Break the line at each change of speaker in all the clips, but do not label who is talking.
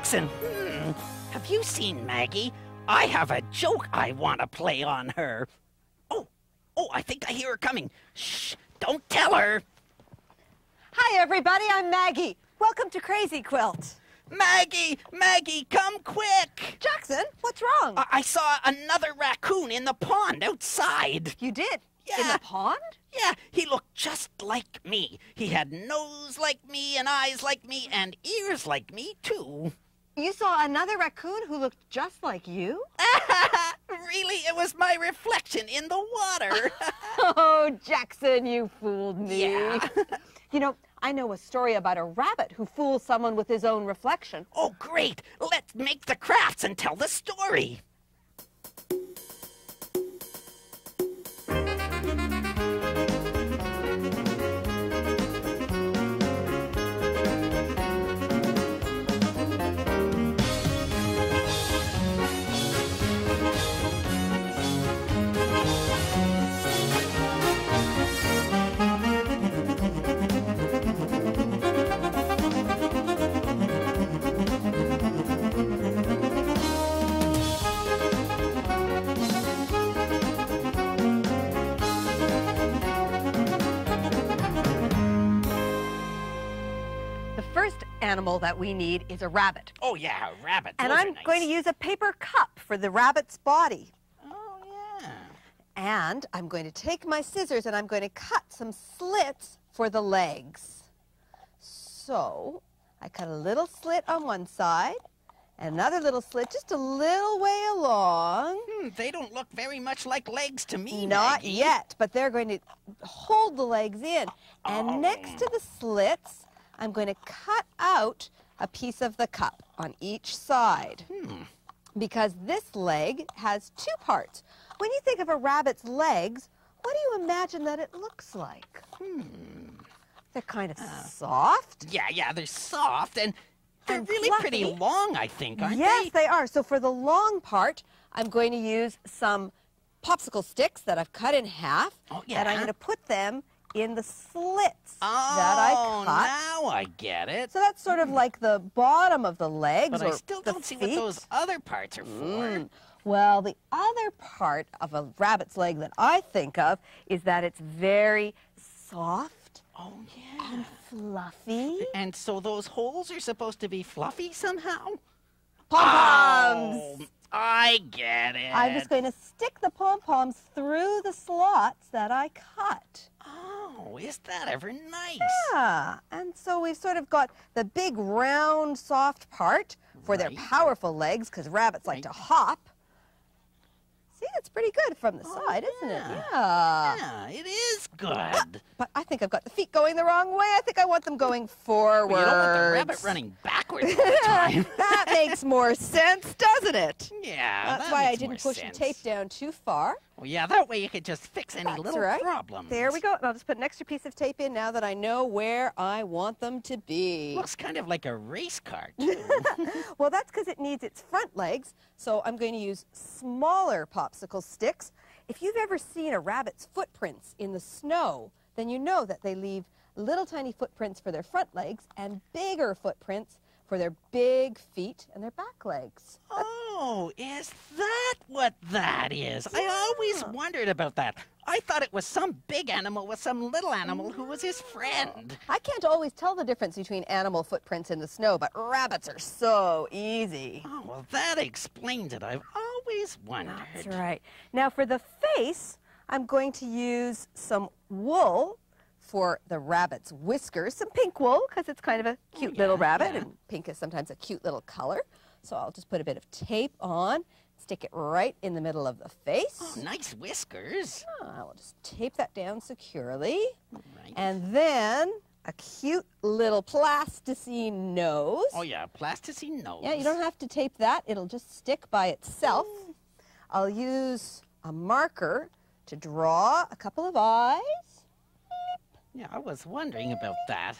Jackson, have you seen Maggie? I have a joke I want to play on her. Oh, I think I hear her coming. Shh, don't tell her.
Hi, everybody. I'm Maggie. Welcome to Crazy Quilt.
Maggie, come quick.
Jackson, what's wrong?
I saw another raccoon in the pond outside.
You did?
Yeah.
In the pond?
Yeah, he looked just like me. He had nose like me and eyes like me and ears like me, too.
You saw another raccoon who looked just like you?
Really, it was my reflection in the water.
Oh, Jackson, you fooled me.
Yeah.
You know, I know a story about a rabbit who fools someone with his own reflection.
Oh, great. Let's make the crafts and tell the story.
Animal that we need is a rabbit.
Oh, yeah, a rabbit.
And
Those
I'm
are nice.
going to use a paper cup for the rabbit's body.
Oh, yeah.
And I'm going to take my scissors and I'm going to cut some slits for the legs. So I cut a little slit on one side and another little slit just a little way along.
They don't look very much like legs to me,
Not
Maggie.
yet, but they're going to hold the legs in. And next to the slits, I'm going to cut out a piece of the cup on each side. Because this leg has two parts. When you think of a rabbit's legs, what do you imagine that it looks like? They're kind of soft.
Yeah, they're soft and they're really
fluffy.
pretty long, I think, aren't they?
Yes, they are. So for the long part, I'm going to use some popsicle sticks that I've cut in half.
Oh, yeah.
And I'm going to put them in the slits that I cut.
Now I get it.
So that's sort of like the bottom of the legs.
But
or
I still
the
don't see what
feet.
those other parts are for.
Well, the other part of a rabbit's leg that I think of is that it's very soft
Oh, yeah.
and fluffy.
And so those holes are supposed to be fluffy somehow?
Pom-poms!
Oh, I get it.
I'm just going to stick the pom-poms through the slots that I cut.
Oh, is that ever nice?
Yeah, and so we've sort of got the big round soft part for their
Right.
powerful legs because rabbits like to hop. See, it's pretty good from the side, isn't it? Yeah.
Yeah, it is good.
But I think I've got the feet going the wrong way. I think I want them going forward.
Well, you don't want the rabbit running backwards all the time.
That makes more sense, doesn't it?
Yeah,
That's
that
why I
makes
didn't
more
push
sense.
the tape down too far.
Well, yeah, that way you could just fix any
That's
little
right.
problems.
There we go. And I'll just put an extra piece of tape in now that I know where I want them to be.
Looks kind of like a race car, too.
Well, that's because it needs its front legs, so I'm going to use smaller popsicle sticks. If you've ever seen a rabbit's footprints in the snow, then you know that they leave little tiny footprints for their front legs and bigger footprints for their big feet and their back legs.
Oh, is that what that is? I always wondered about that. I thought it was some big animal with some little animal who was his friend.
I can't always tell the difference between animal footprints in the snow, but rabbits are so easy.
Oh, well, that explains it. I've always wondered.
That's right. Now for the face, I'm going to use some wool for the rabbit's whiskers, some pink wool because it's kind of a cute little rabbit, and pink is sometimes a cute little color. So I'll just put a bit of tape on, stick it right in the middle of the face.
Oh, nice whiskers.
I will just tape that down securely.
Right.
And then a cute little plasticine nose.
Oh, yeah, plasticine nose.
Yeah, you don't have to tape that. It'll just stick by itself. I'll use a marker to draw a couple of eyes.
Yeah, I was wondering about that.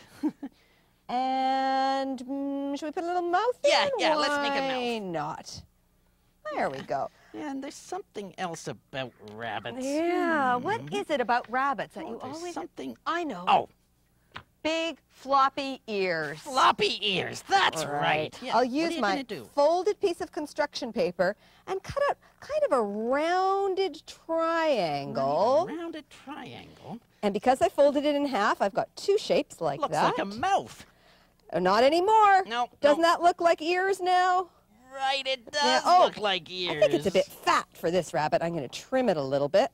And should we put a little mouth in?
Yeah, let's make a mouth.
Why not? There we go.
Yeah, and there's something else about rabbits.
Yeah, what is it about rabbits that
Oh,
you
there's
always...
something...
I know.
Oh,
big floppy ears.
Floppy ears, that's right. Yeah.
I'll
What are
use
you
my
gonna do?
folded piece of construction paper and cut out kind of a rounded triangle.
Right, a rounded triangle.
And because I folded it in half, I've got two shapes like
Looks
that.
like a mouth.
Not anymore.
No.
Doesn't that look like ears now?
Right, it does
Yeah, oh,
look like ears.
I think it's a bit fat for this rabbit. I'm going to trim it a little bit.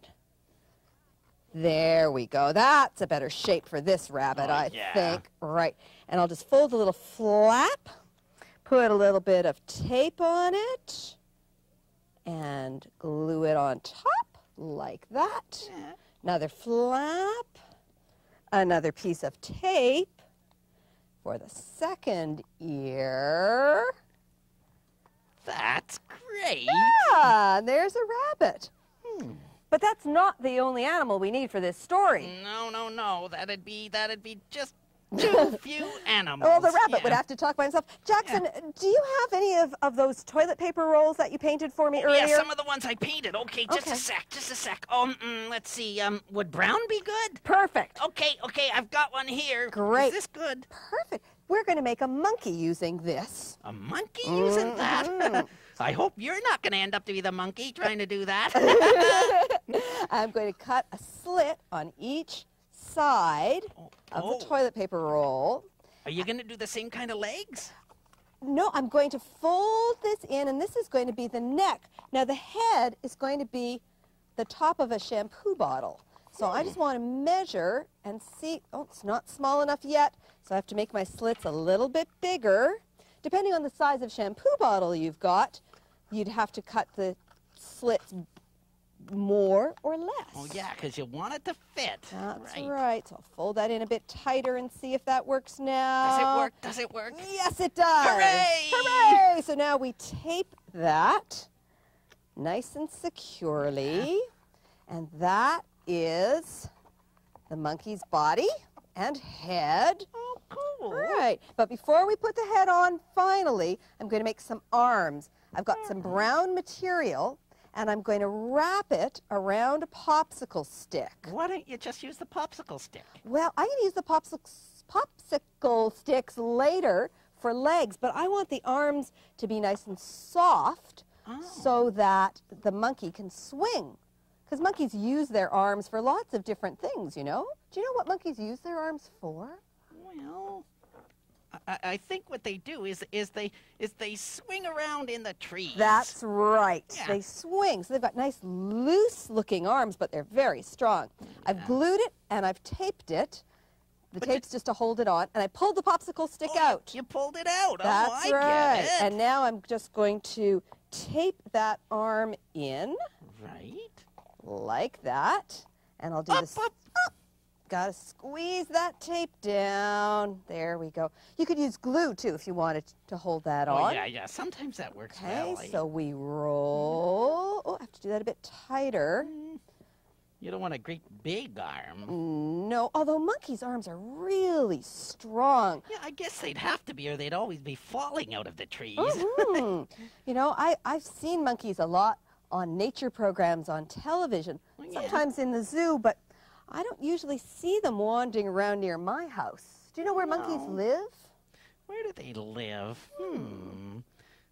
There we go. That's a better shape for this rabbit,
Oh,
I
yeah.
think. Right. And I'll just fold a little flap, put a little bit of tape on it, and glue it on top like that.
Yeah.
Another flap, another piece of tape for the second ear.
That's great.
Yeah, and there's a rabbit. But that's not the only animal we need for this story.
No. That'd be just too few animals.
Well, the rabbit
Yeah.
would have to talk by himself. Jackson, do you have any of those toilet paper rolls that you painted for me earlier?
Yeah, some of the ones I painted. Okay, just
Okay.
a sec. Let's see. Would brown be good?
Perfect.
Okay, I've got one here.
Great.
Is this good?
Perfect. We're going to make a monkey using this.
A monkey using that? I hope you're not going to end up to be the monkey trying to do that.
I'm going to cut a slit on each side of the toilet paper roll.
Are you going to do the same kind of legs?
No, I'm going to fold this in, and this is going to be the neck. Now, the head is going to be the top of a shampoo bottle. So I just want to measure and see. Oh, it's not small enough yet, so I have to make my slits a little bit bigger. Depending on the size of shampoo bottle you've got, you'd have to cut the slits more or less.
Oh, yeah, because you want it to fit.
That's right. So I'll fold that in a bit tighter and see if that works now.
Does it work? Does it work?
Yes, it does.
Hooray!
Hooray! So now we tape that nice and securely. And that is the monkey's body and head.
Oh, cool.
Right. But before we put the head on, finally, I'm going to make some arms. I've got some brown material, and I'm going to wrap it around a popsicle stick.
Why don't you just use the popsicle stick?
Well, I'm going to use the popsicle sticks later for legs, but I want the arms to be nice and soft so that the monkey can swing. Because monkeys use their arms for lots of different things, you know? Do you know what monkeys use their arms for?
Well, I think what they do is they swing around in the trees.
That's right.
Yeah.
They swing. So they've got nice loose-looking arms, but they're very strong. I've glued it and I've taped it. The tape's just to hold it on, and I pulled the popsicle stick out.
You pulled it out.
That's
I
right.
get it.
And now I'm just going to tape that arm in
Right.
like that. And I'll do this.
Up.
Gotta squeeze that tape down. There we go. You could use glue, too, if you wanted to hold that on.
Oh, yeah. Sometimes that works
Okay,
well.
so we roll. Oh, I have to do that a bit tighter.
You don't want a great big arm.
No, although monkeys' arms are really strong.
Yeah, I guess they'd have to be, or they'd always be falling out of the trees.
Mhm. You know, I've seen monkeys a lot on nature programs on television,
yeah.
sometimes in the zoo, but I don't usually see them wandering around near my house. Do you know where monkeys live?
Where do they live?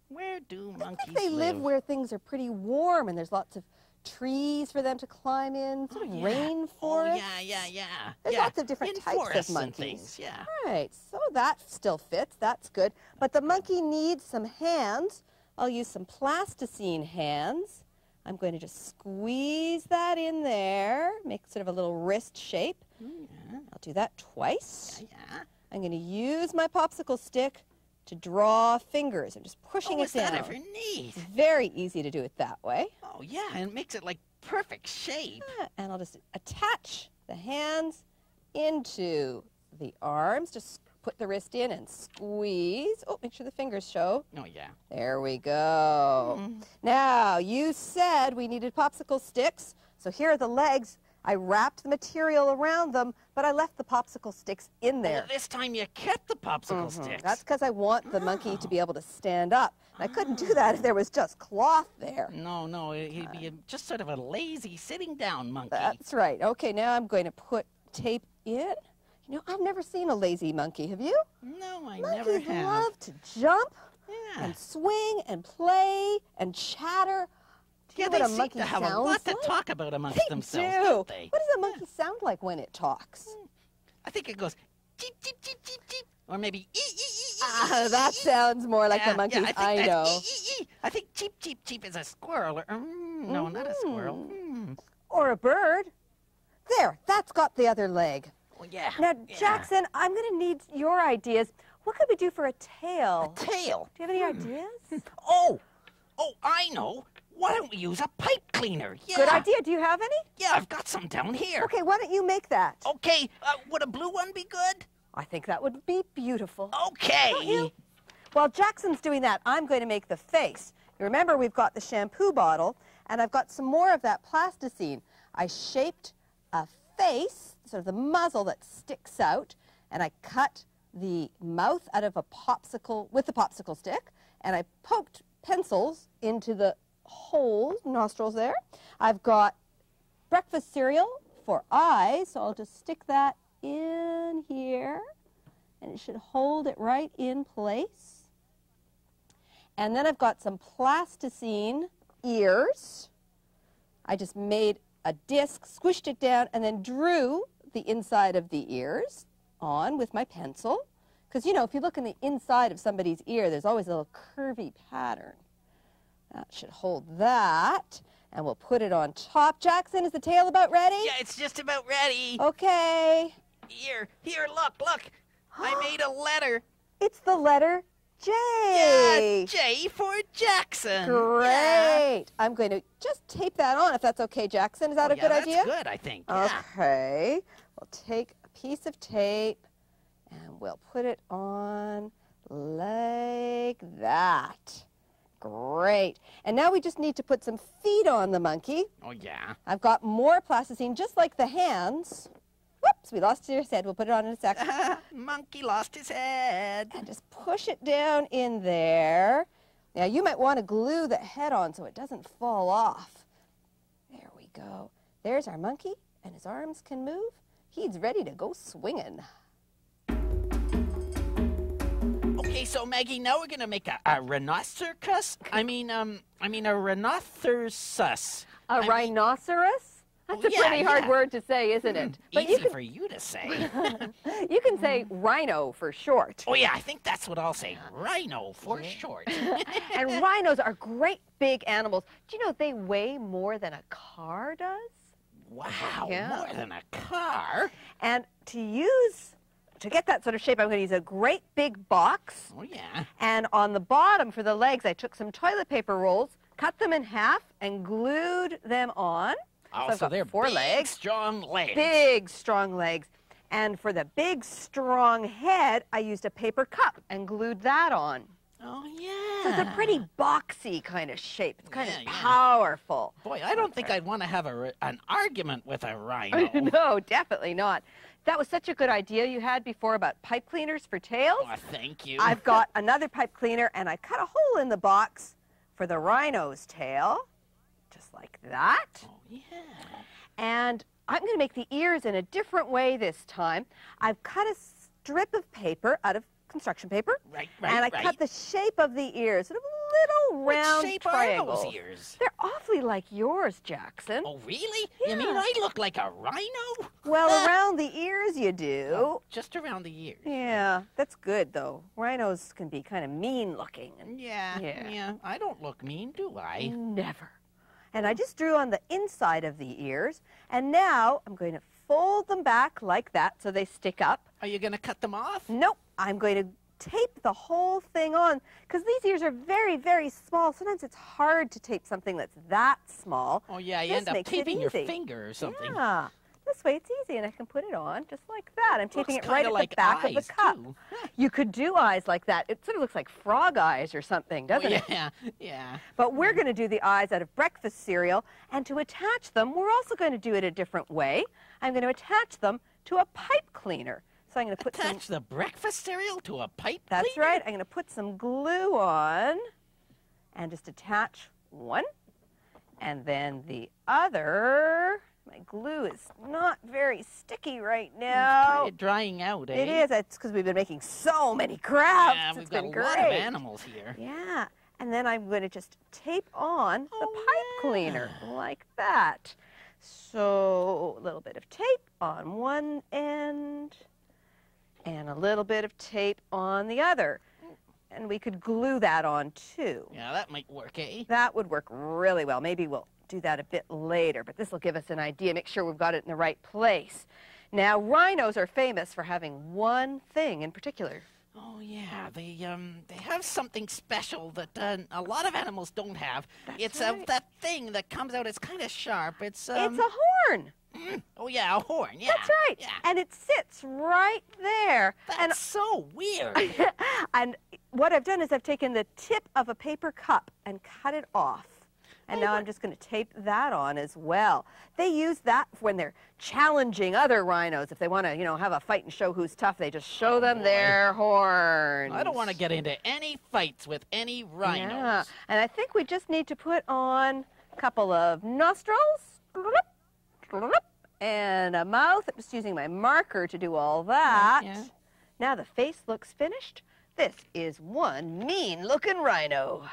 Where do
I
monkeys
think they live where things are pretty warm and there's lots of trees for them to climb in, sort of rainforest.
Oh, yeah.
There's
yeah.
lots of different
in
types of
forests and
monkeys.
things, yeah.
Right, so that still fits. That's good. But the monkey needs some hands. I'll use some plasticine hands. I'm going to just squeeze that in there, make sort of a little wrist shape. I'll do that twice.
Yeah.
I'm going to use my popsicle stick to draw fingers. I'm just pushing it
is that
down.
ever neat?
It's very easy to do it that way.
Oh, yeah, and it makes it like perfect shape.
And I'll just attach the hands into the arms. Just put the wrist in and squeeze. Oh, make sure the fingers show.
Oh, yeah.
There we go. Now, you said we needed popsicle sticks. So here are the legs. I wrapped the material around them, but I left the popsicle sticks in there.
Well, this time you kept the popsicle sticks.
That's because I want the monkey to be able to stand up. And I couldn't do that if there was just cloth there.
No, he'd be just sort of a lazy sitting down monkey.
That's right. Okay, now I'm going to put tape in. You You know, I've never seen a lazy monkey, have you?
No, I never
Monkeys
have.
love to jump
Yeah.
and swing and play and chatter. Do you know
They
what a
seem
monkey
to have a
sounds
lot to
like?
talk about amongst
They
themselves,
do.
don't they?
What does a monkey sound like when it talks?
I think it goes cheep, cheep, cheep, cheep, cheep. Or maybe ee, ee, ee,
Ah,
ee,
that
ee,
sounds more like
yeah,
the monkeys
yeah,
I know.
Ee. I think cheep, cheep, cheep is a squirrel. Or, no, not a squirrel.
Or a bird. There, that's got the other leg.
Well, yeah.
Now,
yeah.
Jackson, I'm going to need your ideas. What could we do for a tail?
Tail.
Do you have any ideas?
Oh, I know. Why don't we use a pipe cleaner? Yeah.
Good idea. Do you have any?
Yeah, I've got some down here.
Okay, why don't you make that?
Okay, would a blue one be good?
I think that would be beautiful.
Okay.
Don't you? While Jackson's doing that, I'm going to make the face. You remember we've got the shampoo bottle, and I've got some more of that plasticine. I shaped a face, sort of the muzzle that sticks out, and I cut the mouth out of a popsicle with the popsicle stick, and I poked pencils into the holes, nostrils there. I've got breakfast cereal for eyes, so I'll just stick that in here, and it should hold it right in place. And then I've got some plasticine ears. I just made a disc, squished it down, and then drew the inside of the ears on with my pencil. Because, you know, if you look in the inside of somebody's ear, there's always a little curvy pattern. That should hold that. And we'll put it on top. Jackson, is the tail about ready?
Yeah, it's just about ready.
Okay.
Here, look. I made a letter.
It's the letter J.
Yeah, J for Jackson.
Great.
Yeah.
I'm going to just tape that on, if that's okay, Jackson. Is that a good idea?
That's good, I think. Yeah.
Okay. We'll take a piece of tape and we'll put it on like that. Great. And now we just need to put some feet on the monkey.
Oh, yeah.
I've got more plasticine, just like the hands. Whoops, we lost his head. We'll put it on in a second.
Monkey lost his head.
And just push it down in there. Now, you might want to glue the head on so it doesn't fall off. There we go. There's our monkey, and his arms can move. He's ready to go swinging.
Okay, so Maggie, now we're gonna make a rhinoceros. I mean a rhinoceros.
A rhinoceros? That's a pretty hard word to say, isn't it? But
Easy for you to say.
You can say rhino for short.
Oh, yeah, I think that's what I'll say. Rhino for short.
And rhinos are great big animals. Do you know they weigh more than a car does?
Wow,
Yeah.
more than a car.
And to get that sort of shape, I'm going to use a great big box.
Oh, yeah.
And on the bottom for the legs, I took some toilet paper rolls, cut them in half, and glued them on.
Oh,
I've got
they're
4
big,
legs.
strong legs.
Big, strong legs. And for the big, strong head, I used a paper cup and glued that on.
Oh, yeah.
So it's a pretty boxy kind of shape. It's kind of
Yeah.
powerful.
Boy, I don't think I'd want to have an argument with a rhino.
No, definitely not. That was such a good idea you had before about pipe cleaners for tails.
Oh, thank you.
I've got another pipe cleaner, and I cut a hole in the box for the rhino's tail, just like that.
Oh, yeah.
And I'm going to make the ears in a different way this time. I've cut a strip of paper out of construction paper.
Right,
and I cut the shape of the ears, sort of little round
What shape
triangles.
are those ears?
They're awfully like yours, Jackson.
Oh, really?
Yeah.
You mean I look like a rhino?
Well, around the ears you do.
Oh, just around the ears.
Yeah, that's good, though. Rhinos can be kind of mean-looking.
Yeah. I don't look mean, do I?
Never. And I just drew on the inside of the ears, and now I'm going to fold them back like that so they stick up.
Are you going to cut them off?
Nope, I'm going to tape the whole thing on, because these ears are very, very small. Sometimes it's hard to tape something that's that small.
Oh, yeah, you
This
end up
makes it
taping your
easy.
finger or something.
Yeah. This way it's easy, and I can put it on just like that. I'm taping
Looks
it right
kinda
at
like
the back of
eyes,
the cup.
too.
You could do eyes like that. It sort of looks like frog eyes or something, doesn't it?
Yeah.
But we're going to do the eyes out of breakfast cereal, and to attach them, we're also going to do it a different way. I'm going to attach them to a pipe cleaner. So I'm going to put
Attach the breakfast cereal to a pipe
That's
cleaner?
right. I'm going to put some glue on and just attach one, and then the other. My glue is not very sticky right now.
It's drying out, eh?
It is. It's because we've been making so many crafts.
Yeah,
It's
we've got
been
a lot
great.
of animals here.
Yeah. And then I'm going to just tape on the pipe cleaner like that. So a little bit of tape on one end and a little bit of tape on the other. And we could glue that on too.
Yeah, that might work, eh?
That would work really well. Maybe we'll do that a bit later, but this will give us an idea. Make sure we've got it in the right place. Now, rhinos are famous for having one thing in particular.
Oh, yeah. They have something special that a lot of animals don't have.
That's
It's
right.
that thing that comes out. It's kind of sharp. It's
It's a horn.
Oh, yeah, a horn. Yeah.
That's right.
Yeah.
And it sits right there.
That's so weird.
And what I've done is I've taken the tip of a paper cup and cut it off. And now I'm just going to tape that on as well. They use that when they're challenging other rhinos. If they want to, have a fight and show who's tough, they just show them their horns.
I don't want to get into any fights with any rhinos.
Yeah. And I think we just need to put on a couple of nostrils and a mouth. I'm just using my marker to do all that.
Yeah.
Now the face looks finished. This is one mean-looking rhino.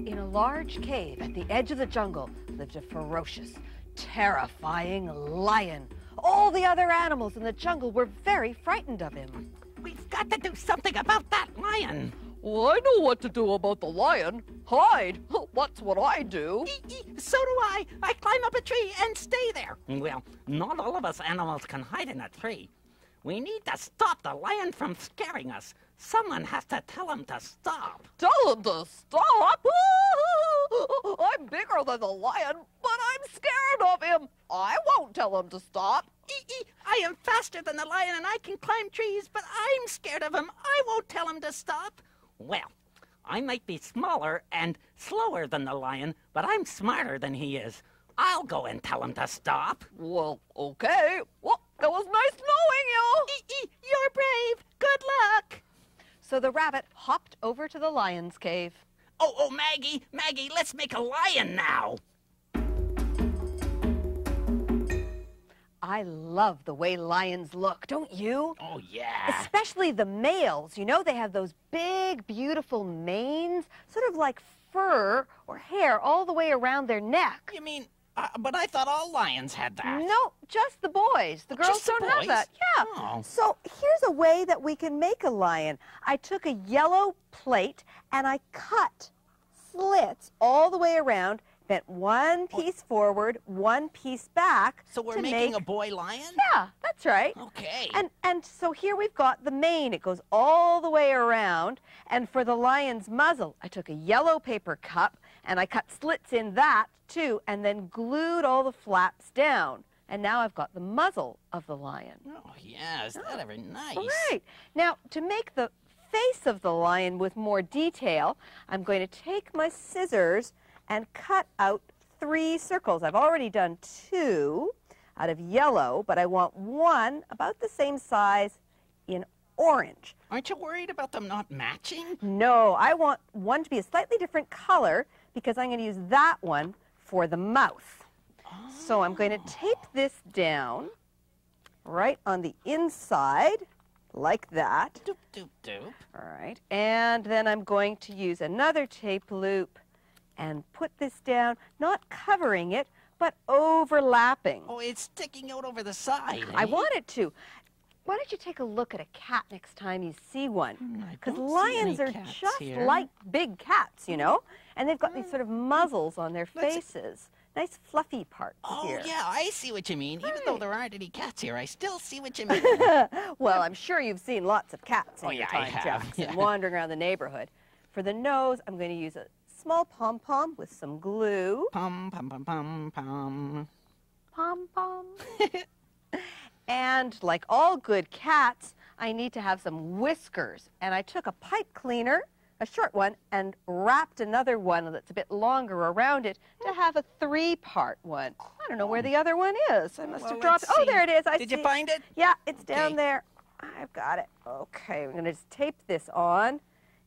In a large cave at the edge of the jungle lived a ferocious, terrifying lion. All the other animals in the jungle were very frightened of him.
We've got to do something about that lion.
Well, I know what to do about the lion. Hide. That's what I do.
So do I. I climb up a tree and stay there. Well, not all of us animals can hide in a tree. We need to stop the lion from scaring us. Someone has to tell him to stop.
Tell him to stop? I'm bigger than the lion, but I'm scared of him. I won't tell him to stop.
I am faster than the lion and I can climb trees, but I'm scared of him. I won't tell him to stop. Well, I might be smaller and slower than the lion, but I'm smarter than he is. I'll go and tell him to stop.
Well, okay. Well, it was nice knowing you.
You're brave. Good luck.
So the rabbit hopped over to the lion's cave.
Oh, Maggie, let's make a lion now.
I love the way lions look, don't you?
Oh, yeah.
Especially the males. They have those big, beautiful manes, sort of like fur or hair all the way around their neck.
You mean, but I thought all lions had that.
No, just the boys. The girls
Just the
don't have
boys?
that. Yeah.
Oh.
So here's a way that we can make a lion. I took a yellow plate and I cut slits all the way around, bent one piece forward, one piece back.
So we're
to
making
make
a boy lion?
Yeah, that's right.
Okay.
And so here we've got the mane. It goes all the way around. And for the lion's muzzle, I took a yellow paper cup and I cut slits in that too, and then glued all the flaps down. And now I've got the muzzle of the lion.
Oh, yeah. Is that ever nice?
Right. Now, to make the face of the lion with more detail, I'm going to take my scissors and cut out 3 circles. I've already done 2 out of yellow, but I want one about the same size in orange.
Aren't you worried about them not matching?
No, I want one to be a slightly different color because I'm going to use that one for the mouth. Oh. So I'm going to tape this down right on the inside, like that.
Doop, doop, doop.
All right. And then I'm going to use another tape loop and put this down, not covering it, but overlapping.
Oh, it's sticking out over the side.
I want it to. Why don't you take a look at a cat next time you see one? Because
don't see
lions
any
are
cats
just
here.
like big cats, And they've got these sort of muzzles on their faces. Nice fluffy parts here.
Oh, yeah, I see what you mean. Even though there aren't any cats here, I still see what you mean.
Well, I'm sure you've seen lots of cats in
Oh,
your
yeah, I
time,
have.
Jackson,
Yeah.
wandering around the neighborhood. For the nose, I'm going to use a small pom-pom with some glue.
Pum, pum, pum, pum, pum.
Pom-pom. And like all good cats, I need to have some whiskers. And I took a pipe cleaner, a short one, and wrapped another one that's a bit longer around it to have a 3-part one. I don't know where the other one is. I must have dropped it. Oh, there it is. I
Did
see.
you find it?
Yeah, it's down
Okay.
there. I've got it. Okay, I'm going to just tape this on.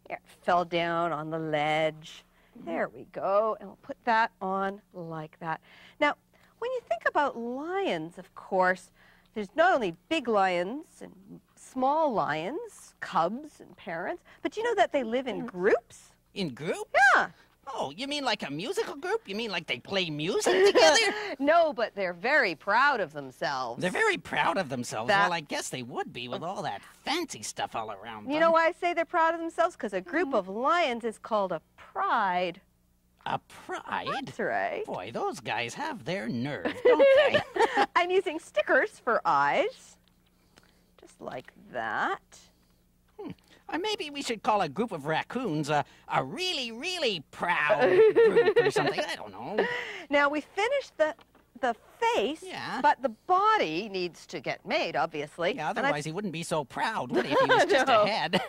Here, it fell down on the ledge. There we go, and we'll put that on like that. Now, when you think about lions, of course, there's not only big lions and small lions, cubs and parents, but you know that they live in groups?
In groups?
Yeah.
Oh, you mean like a musical group? You mean like they play music together?
No, but they're very proud of themselves.
They're very proud of themselves. Well, I guess they would be with all that fancy stuff all around them.
You know why I say they're proud of themselves? Because a group of lions is called a pride.
A pride?
That's right.
Boy, those guys have their nerve, don't they?
I'm using stickers for eyes, just like that.
Or maybe we should call a group of raccoons a really, really proud group or something. I don't know.
Now, we finished the face,
Yeah.
but the body needs to get made, obviously.
Yeah, otherwise he wouldn't be so proud, would he, if he was just a head?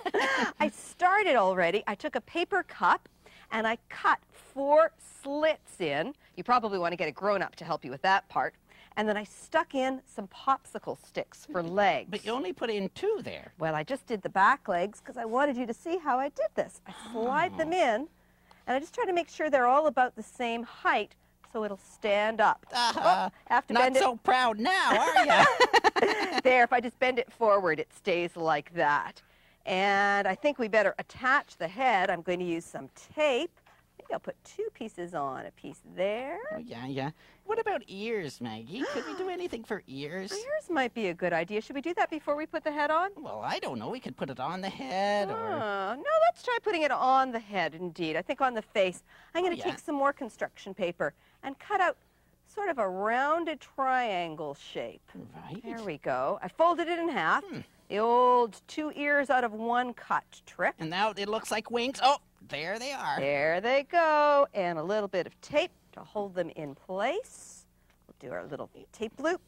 I started already. I took a paper cup, and I cut 4 slits in. You probably want to get a grown-up to help you with that part. And then I stuck in some popsicle sticks for legs.
But you only put in 2 there.
Well, I just did the back legs because I wanted you to see how I did this. I slide them in, and I just try to make sure they're all about the same height so it'll stand up. Have to
Not
bend
so proud now, are you?
There, if I just bend it forward, it stays like that. And I think we better attach the head. I'm going to use some tape. Maybe I'll put 2 pieces on, a piece there.
Oh, yeah. What about ears, Maggie? Could we do anything for ears?
Ears might be a good idea. Should we do that before we put the head on?
Well, I don't know. We could put it on the head or...
No, let's try putting it on the head, indeed. I think on the face. I'm going to take some more construction paper and cut out sort of a rounded triangle shape.
Right.
There we go. I folded it in half. The old 2 ears out of 1 cut trick.
And now it looks like wings. Oh, there they are.
There they go. And a little bit of tape to hold them in place. We'll do our little tape loop.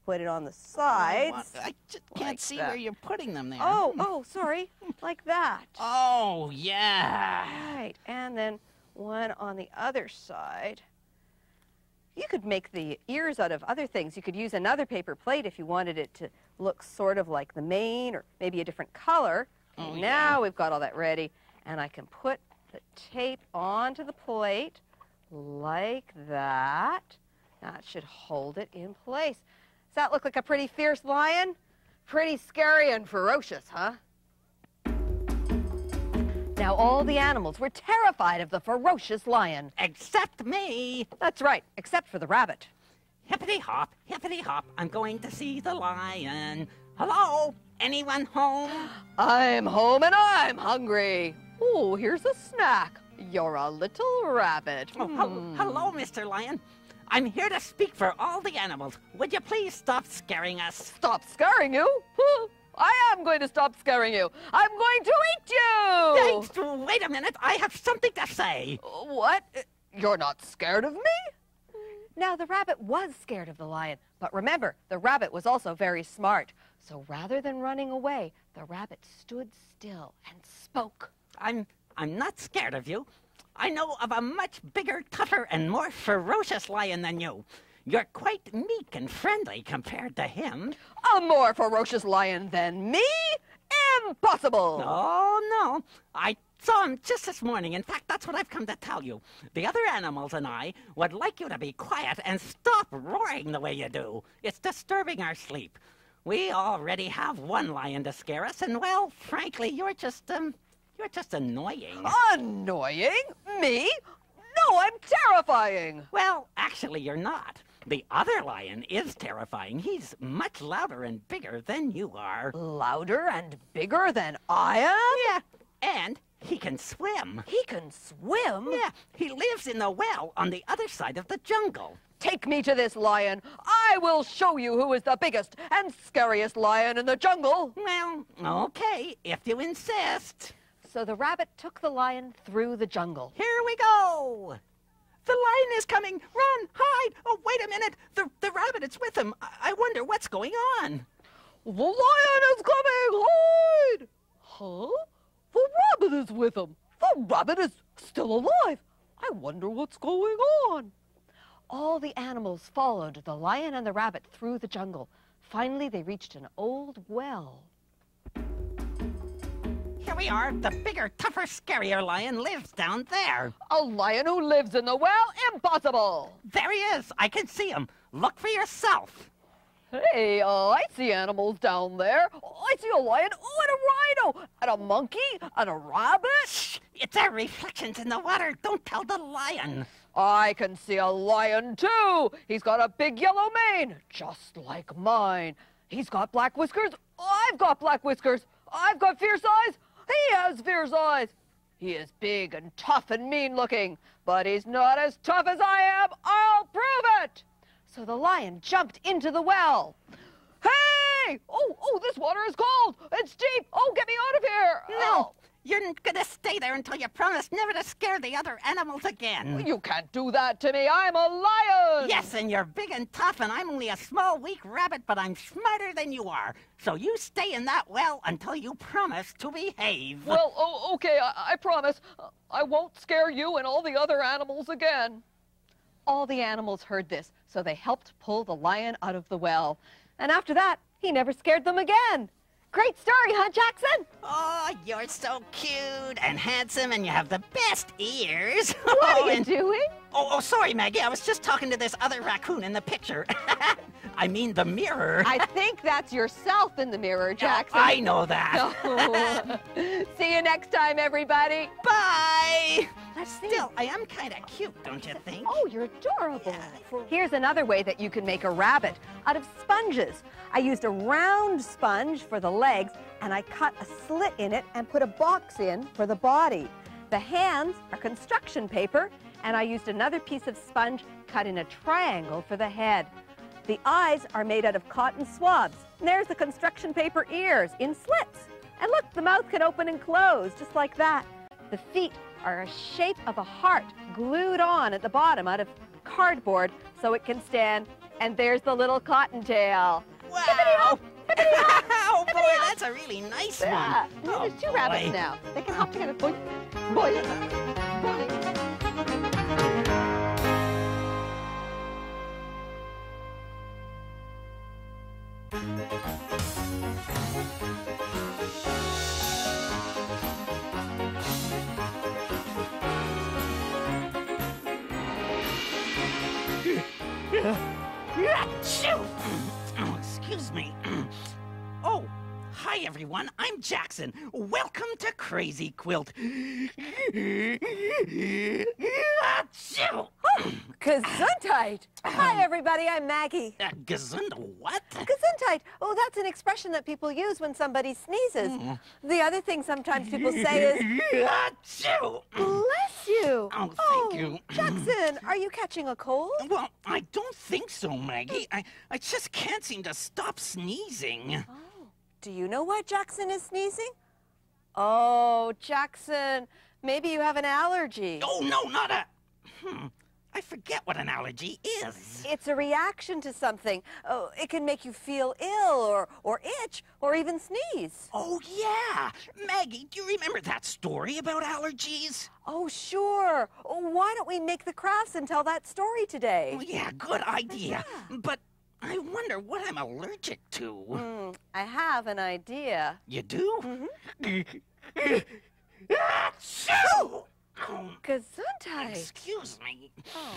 Put it on the sides.
I just can't see where you're putting them there.
Oh, sorry. Like that.
Oh, yeah.
Right. And then one on the other side. You could make the ears out of other things. You could use another paper plate if you wanted it to look sort of like the mane or maybe a different color.
Oh,
now we've got all that ready. And I can put the tape onto the plate like that. That should hold it in place. Does that look like a pretty fierce lion? Pretty scary and ferocious, huh? Now all the animals were terrified of the ferocious lion.
Except me.
That's right, except for the rabbit.
Hippity-hop, hippity-hop, I'm going to see the lion. Hello? Anyone home?
I'm home and I'm hungry. Oh, here's a snack. You're a little rabbit.
Oh, hello, Mr. Lion. I'm here to speak for all the animals. Would you please stop scaring us?
Stop scaring you? I am going to stop scaring you. I'm going to eat you.
Hey, wait a minute. I have something to say.
What? You're not scared of me? Now, the rabbit was scared of the lion, but remember, the rabbit was also very smart. So rather than running away, the rabbit stood still and spoke.
I'm not scared of you. I know of a much bigger, tougher, and more ferocious lion than you. You're quite meek and friendly compared to him.
A more ferocious lion than me? Impossible!
Oh, no. I saw him just this morning. In fact, that's what I've come to tell you. The other animals and I would like you to be quiet and stop roaring the way you do. It's disturbing our sleep. We already have 1 lion to scare us, and, well, frankly, you're just annoying.
Annoying? Me? No, I'm terrifying.
Well, actually, you're not. The other lion is terrifying. He's much louder and bigger than you are.
Louder and bigger than I am?
Yeah, and he can swim.
He can swim?
Yeah, he lives in the well on the other side of the jungle.
Take me to this lion. I will show you who is the biggest and scariest lion in the jungle.
Well, okay, if you insist.
So the rabbit took the lion through the jungle.
Here we go. The lion is coming. Run, hide. Oh, wait a minute. The rabbit is with him. I wonder what's going on.
The lion is coming. Hide. Huh? The rabbit is with him. The rabbit is still alive. I wonder what's going on. All the animals followed the lion and the rabbit through the jungle. Finally, they reached an old well.
Here we are. The bigger, tougher, scarier lion lives down there.
A lion who lives in the well? Impossible!
There he is. I can see him. Look for yourself.
Hey, I see animals down there. I see a lion, and a rhino, and a monkey, and a rabbit.
Shh! It's our reflections in the water. Don't tell the lion.
I can see a lion, too. He's got a big yellow mane, just like mine. He's got black whiskers. I've got black whiskers. I've got fierce eyes. He has fierce eyes. He is big and tough and mean-looking, but he's not as tough as I am. I'll prove it. So the lion jumped into the well. Hey! Oh, this water is cold. It's deep. Oh, get me out of here.
No, you're gonna stay there until you promise never to scare the other animals again.
You can't do that to me. I'm a lion.
Yes, and you're big and tough, and I'm only a small, weak rabbit, but I'm smarter than you are. So you stay in that well until you promise to behave.
Well, okay, I promise. I won't scare you and all the other animals again. All the animals heard this, so they helped pull the lion out of the well. And after that, he never scared them again. Great story, huh, Jackson?
Oh, you're so cute and handsome, and you have the best ears.
What are you doing?
Oh, sorry, Maggie. I was just talking to this other raccoon in the picture. I mean the mirror.
I think that's yourself in the mirror, Jackson.
I know that.
No. See you next time, everybody.
Bye.
Let's see.
Still, I am kind of cute, don't you think?
Oh, you're adorable. Here's another way that you can make a rabbit out of sponges. I used a round sponge for the legs, and I cut a slit in it and put a box in for the body. The hands are construction paper, and I used another piece of sponge cut in a triangle for the head. The eyes are made out of cotton swabs. And there's the construction paper ears in slits. And look, the mouth can open and close, just like that. The feet are a shape of a heart glued on at the bottom out of cardboard so it can stand. And there's the little cottontail.
Wow.
Hippity-hop, hippity-hop,
Oh, boy,
hippity-hop.
that's a really nice
Yeah.
one.
There's two rabbits now. They can hop together. Boing, boing, boing.
Achoo! Oh, excuse me. Oh, hi everyone. I'm Jackson. Welcome to Crazy Quilt. Achoo!
Gesundheit. Hi, everybody. I'm Maggie.
Gesund what?
Gesundheit. Oh, that's an expression that people use when somebody sneezes. The other thing sometimes people say is,
Achoo!
bless you.
Oh, thank you.
Jackson, are you catching a cold?
Well, I don't think so, Maggie. I just can't seem to stop sneezing.
Oh, do you know why Jackson is sneezing? Oh, Jackson, maybe you have an allergy.
Oh, no, not a... I forget what an allergy is.
It's a reaction to something. Oh, it can make you feel ill or itch or even sneeze.
Oh, yeah. Maggie, do you remember that story about allergies?
Oh, sure. Oh, why don't we make the crafts and tell that story today?
Oh, yeah, good idea. But I wonder what I'm allergic to.
I have an idea.
You do? Achoo! Oh,
Gesundheit.
excuse me.
Oh.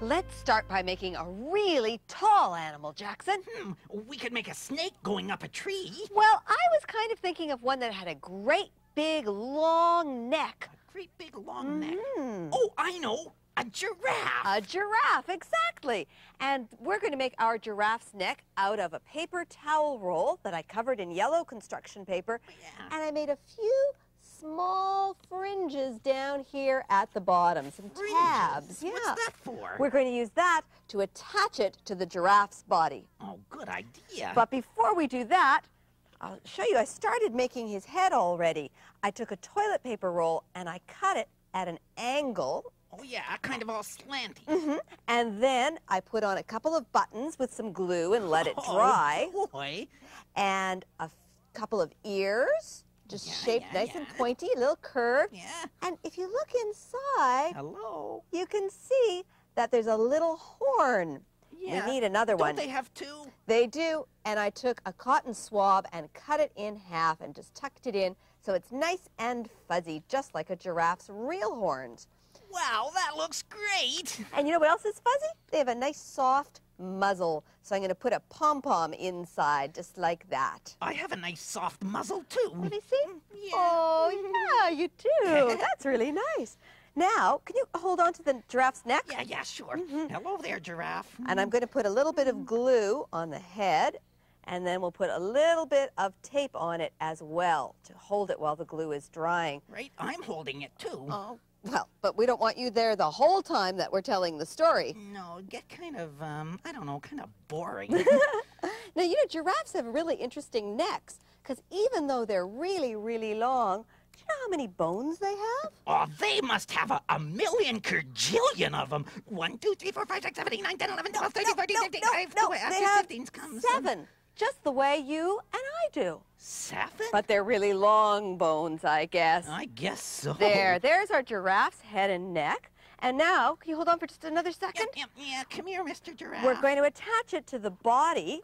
Let's start by making a really tall animal, Jackson.
We could make a snake going up a tree.
Well, I was kind of thinking of one that had a great big long neck.
A great big long neck. Oh, I know. A giraffe.
A giraffe, exactly. And we're going to make our giraffe's neck out of a paper towel roll that I covered in yellow construction paper.
Yeah.
And I made a few small fringes down here at the bottom, some tabs. Yeah.
What's that for?
We're going to use that to attach it to the giraffe's body.
Oh, good idea.
But before we do that, I'll show you. I started making his head already. I took a toilet paper roll and I cut it at an angle.
Oh, yeah, kind of all slanty.
And then I put on a couple of buttons with some glue and let it dry.
Oh, boy.
And a couple of ears, just shaped nice and
yeah.
pointy, a little curve.
Yeah.
And if you look inside,
Hello.
you can see that there's a little horn.
Yeah.
We need another one.
Don't they have two?
They do, and I took a cotton swab and cut it in half and just tucked it in so it's nice and fuzzy, just like a giraffe's real horns.
Wow, that looks great.
And you know what else is fuzzy? They have a nice soft muzzle, so I'm going to put a pom-pom inside, just like that.
I have a nice soft muzzle, too.
Let me see.
Yeah.
Oh, yeah, you do. That's really nice. Now, can you hold on to the giraffe's neck?
Yeah, sure. Hello there, giraffe.
And I'm going to put a little bit of glue on the head, and then we'll put a little bit of tape on it as well to hold it while the glue is drying.
Right, I'm holding it, too.
Oh, well, but we don't want you there the whole time that we're telling the story.
No, get kind of, I don't know, kind of boring.
Now, you know, giraffes have really interesting necks, because even though they're really, really long, do you know how many bones they have?
Oh, they must have a million kerjillion of them. 1, 2, 3, 4, 5, 6, 7, 8, 9, 10, 11, 12, 13, 14, 15,
No,
after
they have
15 comes
7, just the way you and I do.
7?
But they're really long bones, I guess.
I guess so.
There's our giraffe's head and neck. And now, can you hold on for just another second?
Yeah, come here, Mr. Giraffe.
We're going to attach it to the body.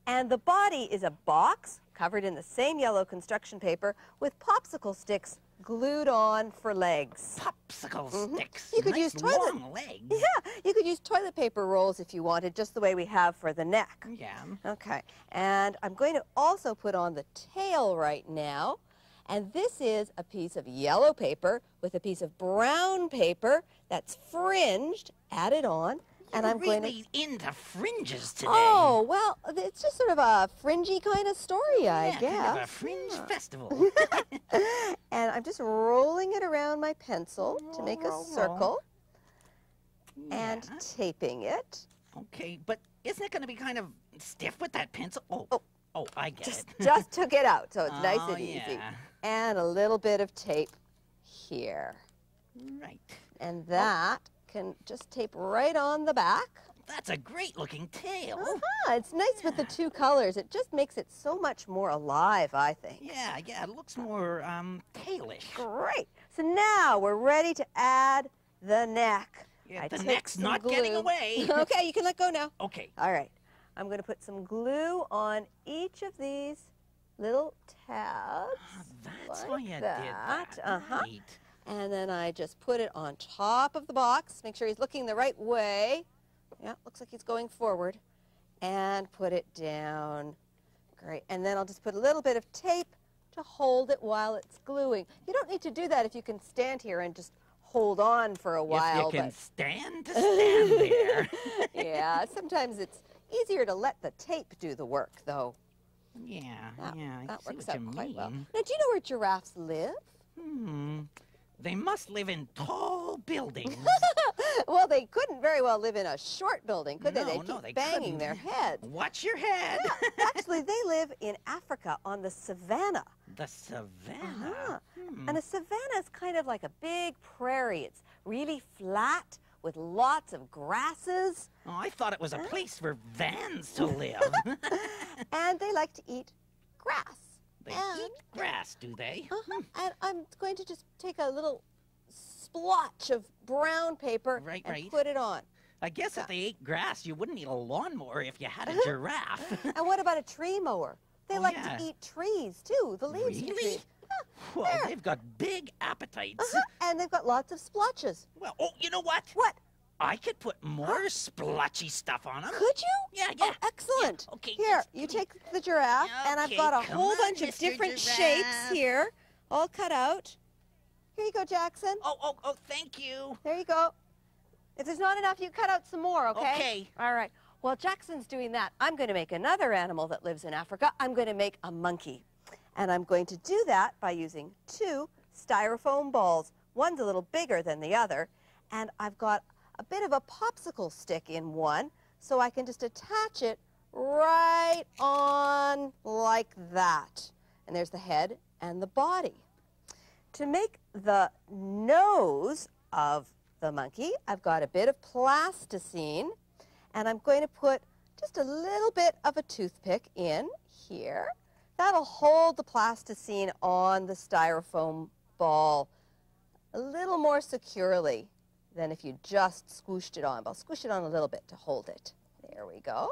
And the body is a box covered in the same yellow construction paper with popsicle sticks glued on for legs.
Popsicle sticks.
You could
Nice
use toilet-
long legs.
Yeah, you could use toilet paper rolls if you wanted, just the way we have for the neck.
Yeah.
Okay, and I'm going to also put on the tail right now. And this is a piece of yellow paper with a piece of brown paper that's fringed, added on. And I'm going to...
really into fringes today.
Oh, well, it's just sort of a fringy kind of story, I guess.
Kind of a fringe festival.
And I'm just rolling it around my pencil to make a circle and taping it.
Okay, but isn't it going to be kind of stiff with that pencil? Oh, I get it.
Just took it out, so it's nice and easy.
Yeah.
And a little bit of tape here.
Right.
And that can just tape right on the back.
That's a great-looking tail.
It's nice with the two colors. It just makes it so much more alive, I think.
Yeah, it looks more, tailish.
Great. So now we're ready to add the neck.
Yeah,
I
the
took
neck's
some
not
glue.
getting away.
Okay, you can let go now.
Okay.
All right. I'm going to put some glue on each of these little tabs.
That's
like
why you did that. Right.
And then I just put it on top of the box. Make sure he's looking the right way. Yeah, looks like he's going forward. And put it down. Great. And then I'll just put a little bit of tape to hold it while it's gluing. You don't need to do that if you can stand here and just hold on for a while.
If you can stand to stand there.
Yeah, sometimes it's easier to let the tape do the work, though.
Yeah,
That
I see
works
what
out
you
quite
mean.
well. Now, do you know where giraffes live?
They must live in tall buildings.
Well, they couldn't very well live in a short building, could they?
No,
They'd
no,
keep
they
banging
couldn't.
their heads.
Watch your head.
Actually, they live in Africa on the savannah.
The savannah.
And a savannah is kind of like a big prairie. It's really flat with lots of grasses.
Oh, I thought it was a place for vans to live.
And they like to eat grass.
They eat grass, do they?
And I'm going to just take a little splotch of brown paper and put it on.
I guess if they ate grass, you wouldn't need a lawnmower if you had a giraffe.
And what about a tree mower? They like to eat trees, too, the leaves from
Really?
trees.
Well, they've got big appetites.
And they've got lots of splotches.
Well, you know what?
What?
I could put more splotchy stuff on them.
Could you?
Yeah.
Oh, excellent.
Yeah, okay,
Here,
just
you take the giraffe, and I've
Okay,
got a
come
whole
on,
bunch of
Mr.
different
Giraffe.
shapes here, all cut out. Here you go, Jackson.
Oh, thank you.
There you go. If there's not enough, you cut out some more, okay?
Okay.
All right. While Jackson's doing that, I'm going to make another animal that lives in Africa. I'm going to make a monkey. And I'm going to do that by using 2 styrofoam balls. One's a little bigger than the other, and I've got a bit of a popsicle stick in one, so I can just attach it right on like that. And there's the head and the body. To make the nose of the monkey, I've got a bit of plasticine, and I'm going to put just a little bit of a toothpick in here. That'll hold the plasticine on the styrofoam ball a little more securely than if you just squooshed it on. But I'll squish it on a little bit to hold it. There we go.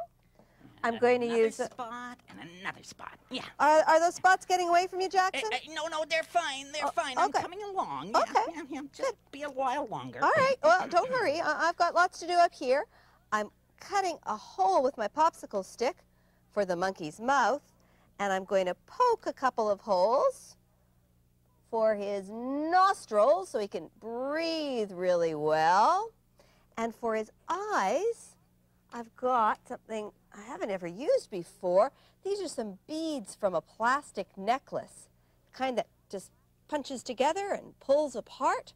I'm going to use
another spot and another spot. Yeah.
Are those spots getting away from you, Jackson?
No, they're fine. They're fine. I'm coming along. Yeah,
Okay.
Yeah. Just be a while longer.
All right. Well, don't hurry. I've got lots to do up here. I'm cutting a hole with my popsicle stick for the monkey's mouth, and I'm going to poke a couple of holes for his nostrils so he can breathe really well. And for his eyes, I've got something I haven't ever used before. These are some beads from a plastic necklace, kind that just punches together and pulls apart.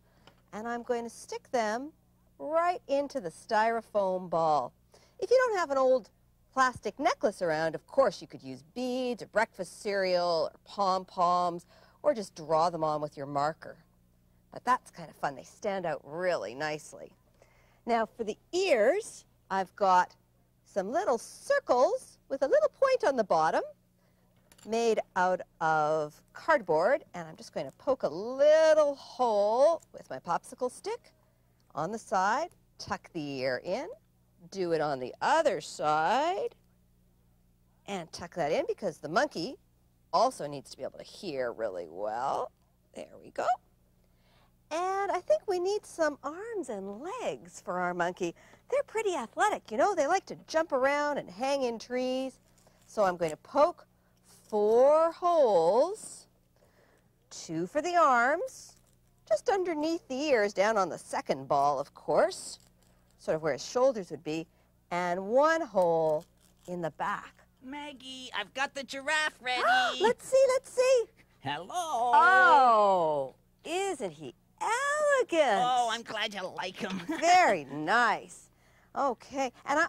And I'm going to stick them right into the styrofoam ball. If you don't have an old plastic necklace around, of course you could use beads or breakfast cereal or pom-poms, or just draw them on with your marker. But that's kind of fun. They stand out really nicely. Now for the ears, I've got some little circles with a little point on the bottom made out of cardboard, and I'm just going to poke a little hole with my popsicle stick on the side, tuck the ear in, do it on the other side, and tuck that in because the monkey also needs to be able to hear really well. There we go. And I think we need some arms and legs for our monkey. They're pretty athletic, you know. They like to jump around and hang in trees. So I'm going to poke 4 holes, 2 for the arms, just underneath the ears, down on the second ball, of course, sort of where his shoulders would be, and 1 hole in the back.
Maggie, I've got the giraffe ready.
Let's see, let's see.
Hello.
Oh, isn't he elegant?
Oh, I'm glad you like him.
Very nice. Okay, and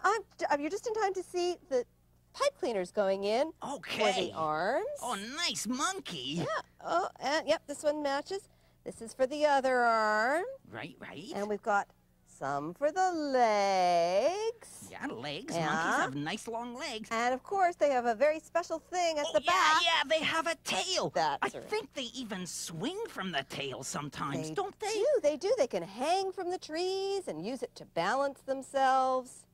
you're just in time to see the pipe cleaners going in
Okay.
for the arms.
Oh, nice monkey.
Yeah. Oh, and yep, this one matches. This is for the other arm.
Right.
And we've got some for the legs.
Yeah, legs.
Yeah.
Monkeys have nice long legs.
And of course, they have a very special thing at the back.
Yeah, they have a tail.
That's
I
right.
think they even swing from the tail sometimes,
They
don't they?
They do. They can hang from the trees and use it to balance themselves.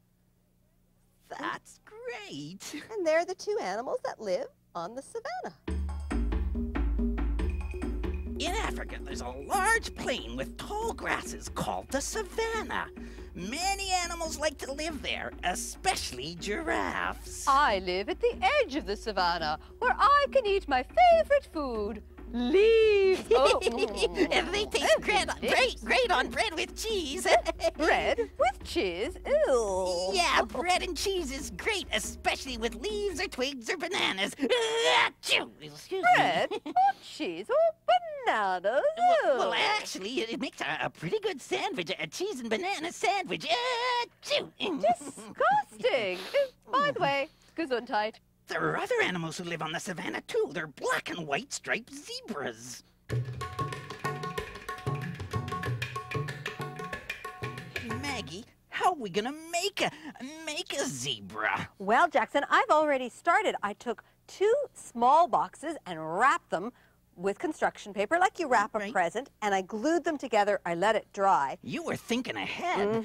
That's great.
And they're the 2 animals that live on the savannah.
In Africa, there's a large plain with tall grasses called the savanna. Many animals like to live there, especially giraffes.
I live at the edge of the savannah, where I can eat my favorite food, leaves. Oh,
They taste great on bread with cheese.
bread with cheese. Ew.
Yeah, bread and cheese is great, especially with leaves or twigs or bananas. Achoo! Excuse
Bread
me.
or cheese or bananas. Ew.
Well, actually, it makes a pretty good sandwich, a cheese and banana sandwich. Achoo!
Disgusting. By the way, Gesundheit.
There are other animals who live on the savannah, too. They're black and white striped zebras. Maggie, how are we gonna make a zebra?
Well, Jackson, I've already started. I took 2 small boxes and wrapped them with construction paper, like you wrap a
Right.
present, and I glued them together. I let it dry.
You were thinking ahead.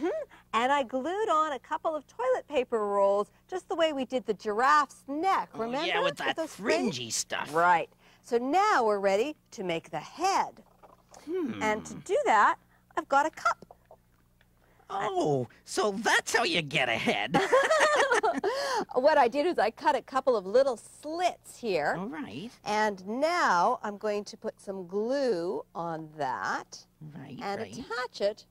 And I glued on a couple of toilet paper rolls, just the way we did the giraffe's neck.
Oh,
Remember?
yeah, with that
those
fringy stuff.
Right. So now we're ready to make the head. And to do that, I've got a cup.
Oh, so that's how you get ahead.
What I did is I cut a couple of little slits here.
All right.
And now I'm going to put some glue on that
Right,
and
right.
attach it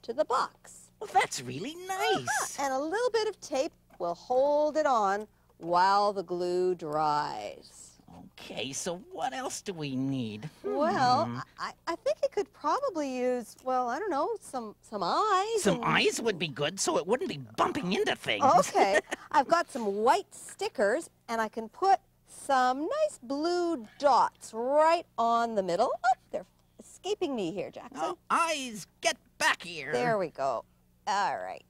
to the box.
Well, that's really nice.
And a little bit of tape will hold it on while the glue dries.
Okay, so what else do we need?
Well, I think it could probably use, well, I don't know, some eyes.
Some eyes would be good so it wouldn't be bumping into things.
Okay, I've got some white stickers, and I can put some nice blue dots right on the middle. Oh, they're escaping me here, Jackson.
Oh, eyes, get back here.
There we go. All right.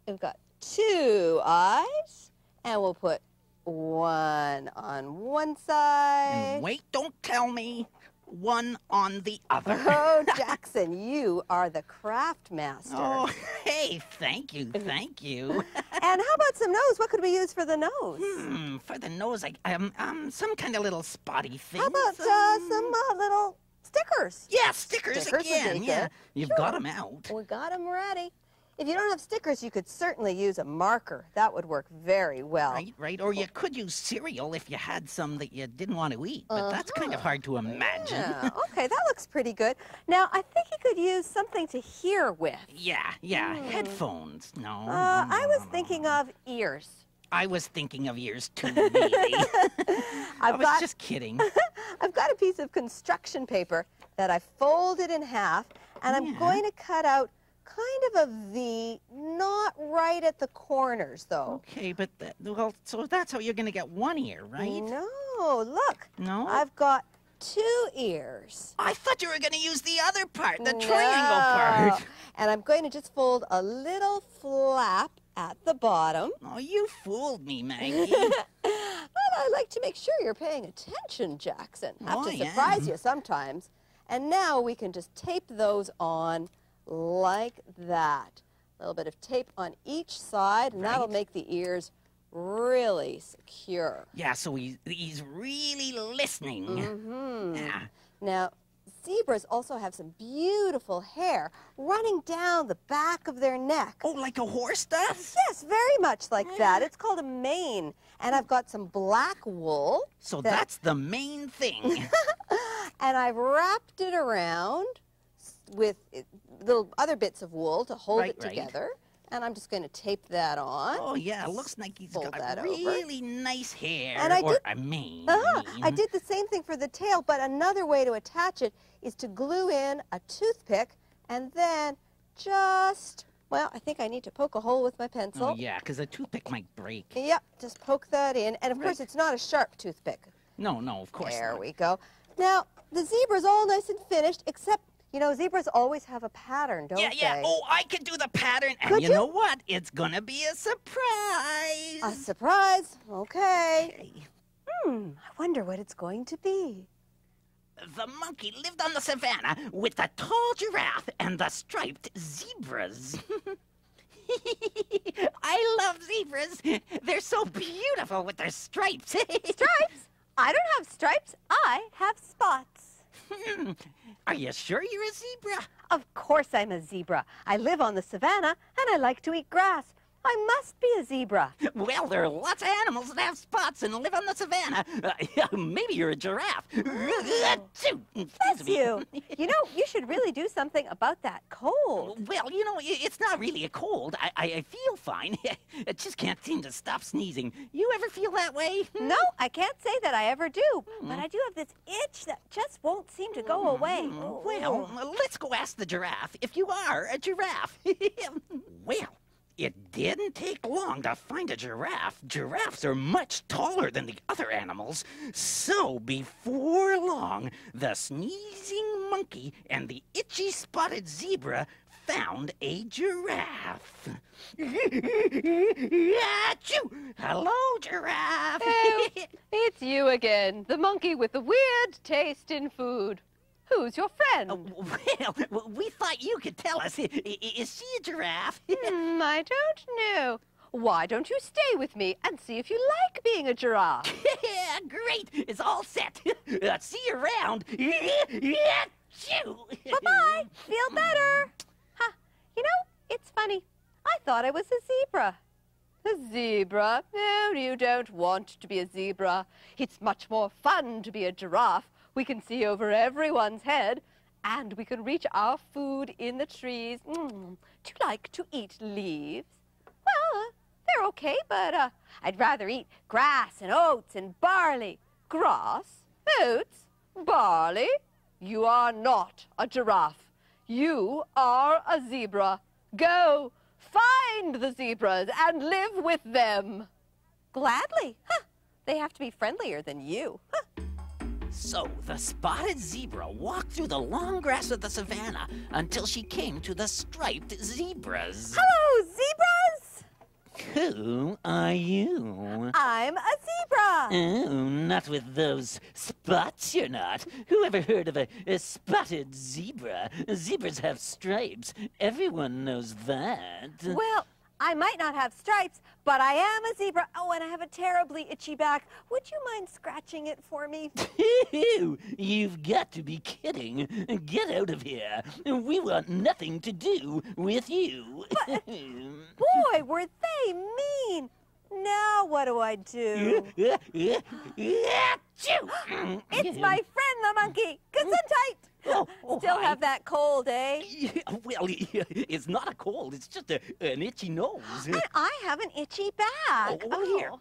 We've got 2 eyes, and we'll put 1 on one side.
And wait, don't tell me. 1 on the other.
Oh, Jackson, you are the craft master.
Oh, hey, thank you.
And how about some nose? What could we use for the nose?
For the nose, some kind of little spotty thing.
How about some little stickers?
Yeah, stickers
Stickers would
again.
be
Yeah,
good.
you've
Sure.
got them out.
We got them ready. If you don't have stickers, you could certainly use a marker. That would work very well.
Right. Or you could use cereal if you had some that you didn't want to eat, but that's kind of hard to imagine.
Yeah, okay, that looks pretty good. Now, I think you could use something to hear with.
Yeah, headphones. No.
I was thinking of ears.
I was thinking of ears too, maybe. I was just kidding.
I've got a piece of construction paper that I folded in half, and I'm going to cut out kind of a V, not right at the corners, though.
Okay, but so that's how you're going to get 1 ear, right?
No, look.
No?
I've got 2 ears.
I thought you were going to use the other part, the triangle part.
And I'm going to just fold a little flap at the bottom.
Oh, you fooled me, Maggie.
Well, I like to make sure you're paying attention, Jackson. Have to surprise you sometimes. And now we can just tape those on like that. A little bit of tape on each side, and that'll make the ears really secure.
Yeah, so he's really listening. Yeah.
Now, zebras also have some beautiful hair running down the back of their neck.
Oh, like a horse does?
Yes, very much like that. It's called a mane. And I've got some black wool.
So that's the main thing.
And I've wrapped it around with little other bits of wool to hold it together. And I'm just going to tape that on.
Oh, yeah, it looks like he's got really nice hair.
And I
or a mane.
I did the same thing for the tail, but another way to attach it is to glue in a toothpick and then just, well, I think I need to poke a hole with my pencil.
Oh, yeah, because a toothpick might break.
Yep, just poke that in. And, of course, it's not a sharp toothpick.
No, of course
There
not.
we go. Now, the zebra's all nice and finished, except, you know, zebras always have a pattern, don't they?
Yeah. Oh, I can do the pattern. And
Could
you know what? It's going to be a surprise.
A surprise? Okay. I wonder what it's going to be.
The monkey lived on the savannah with the tall giraffe and the striped zebras. I love zebras. They're so beautiful with their stripes.
Stripes? I don't have stripes. I have spots.
Are you sure you're a zebra?
Of course I'm a zebra. I live on the savannah, and I like to eat grass. I must be a zebra.
Well, there are lots of animals that have spots and live on the savannah. Maybe you're a giraffe.
That's you. You know, you should really do something about that cold.
Well, you know, it's not really a cold. I feel fine. I just can't seem to stop sneezing. You ever feel that way?
No, I can't say that I ever do. But I do have this itch that just won't seem to go away.
Well, let's go ask the giraffe if you are a giraffe. Well, it didn't take long to find a giraffe. Giraffes are much taller than the other animals. So before long, the sneezing monkey and the itchy spotted zebra found a giraffe. Achoo! Hello, giraffe.
Oh, it's you again, the monkey with the weird taste in food. Who's your friend?
Well, we thought you could tell us. Is she a giraffe?
I don't know. Why don't you stay with me and see if you like being a giraffe?
Yeah, great. It's all set. See you around.
Bye-bye. Feel better. Huh. You know, it's funny. I thought I was a zebra.
A zebra? No, you don't want to be a zebra. It's much more fun to be a giraffe. We can see over everyone's head, and we can reach our food in the trees. Do you like to eat leaves? Well, they're okay, but I'd rather eat grass and oats and barley. grass, oats, barley. You are not a giraffe. You are a zebra. Go, find the zebras and live with them.
Gladly. Huh. They have to be friendlier than you. Huh.
So the spotted zebra walked through the long grass of the savannah until she came to the striped zebras.
Hello, zebras!
Who are you?
I'm a zebra.
Oh, not with those spots, you're not. Who ever heard of a spotted zebra? Zebras have stripes. Everyone knows that.
Well, I might not have stripes, but I am a zebra. Oh, and I have a terribly itchy back. Would you mind scratching it for me?
You've got to be kidding. Get out of here. We want nothing to do with you.
But, boy, were they mean. Now what do I do?
It's
It's my friend the monkey. Gesundheit. Still have that cold, eh?
Well, it's not a cold. It's just an itchy nose.
And I have an itchy back.
Here.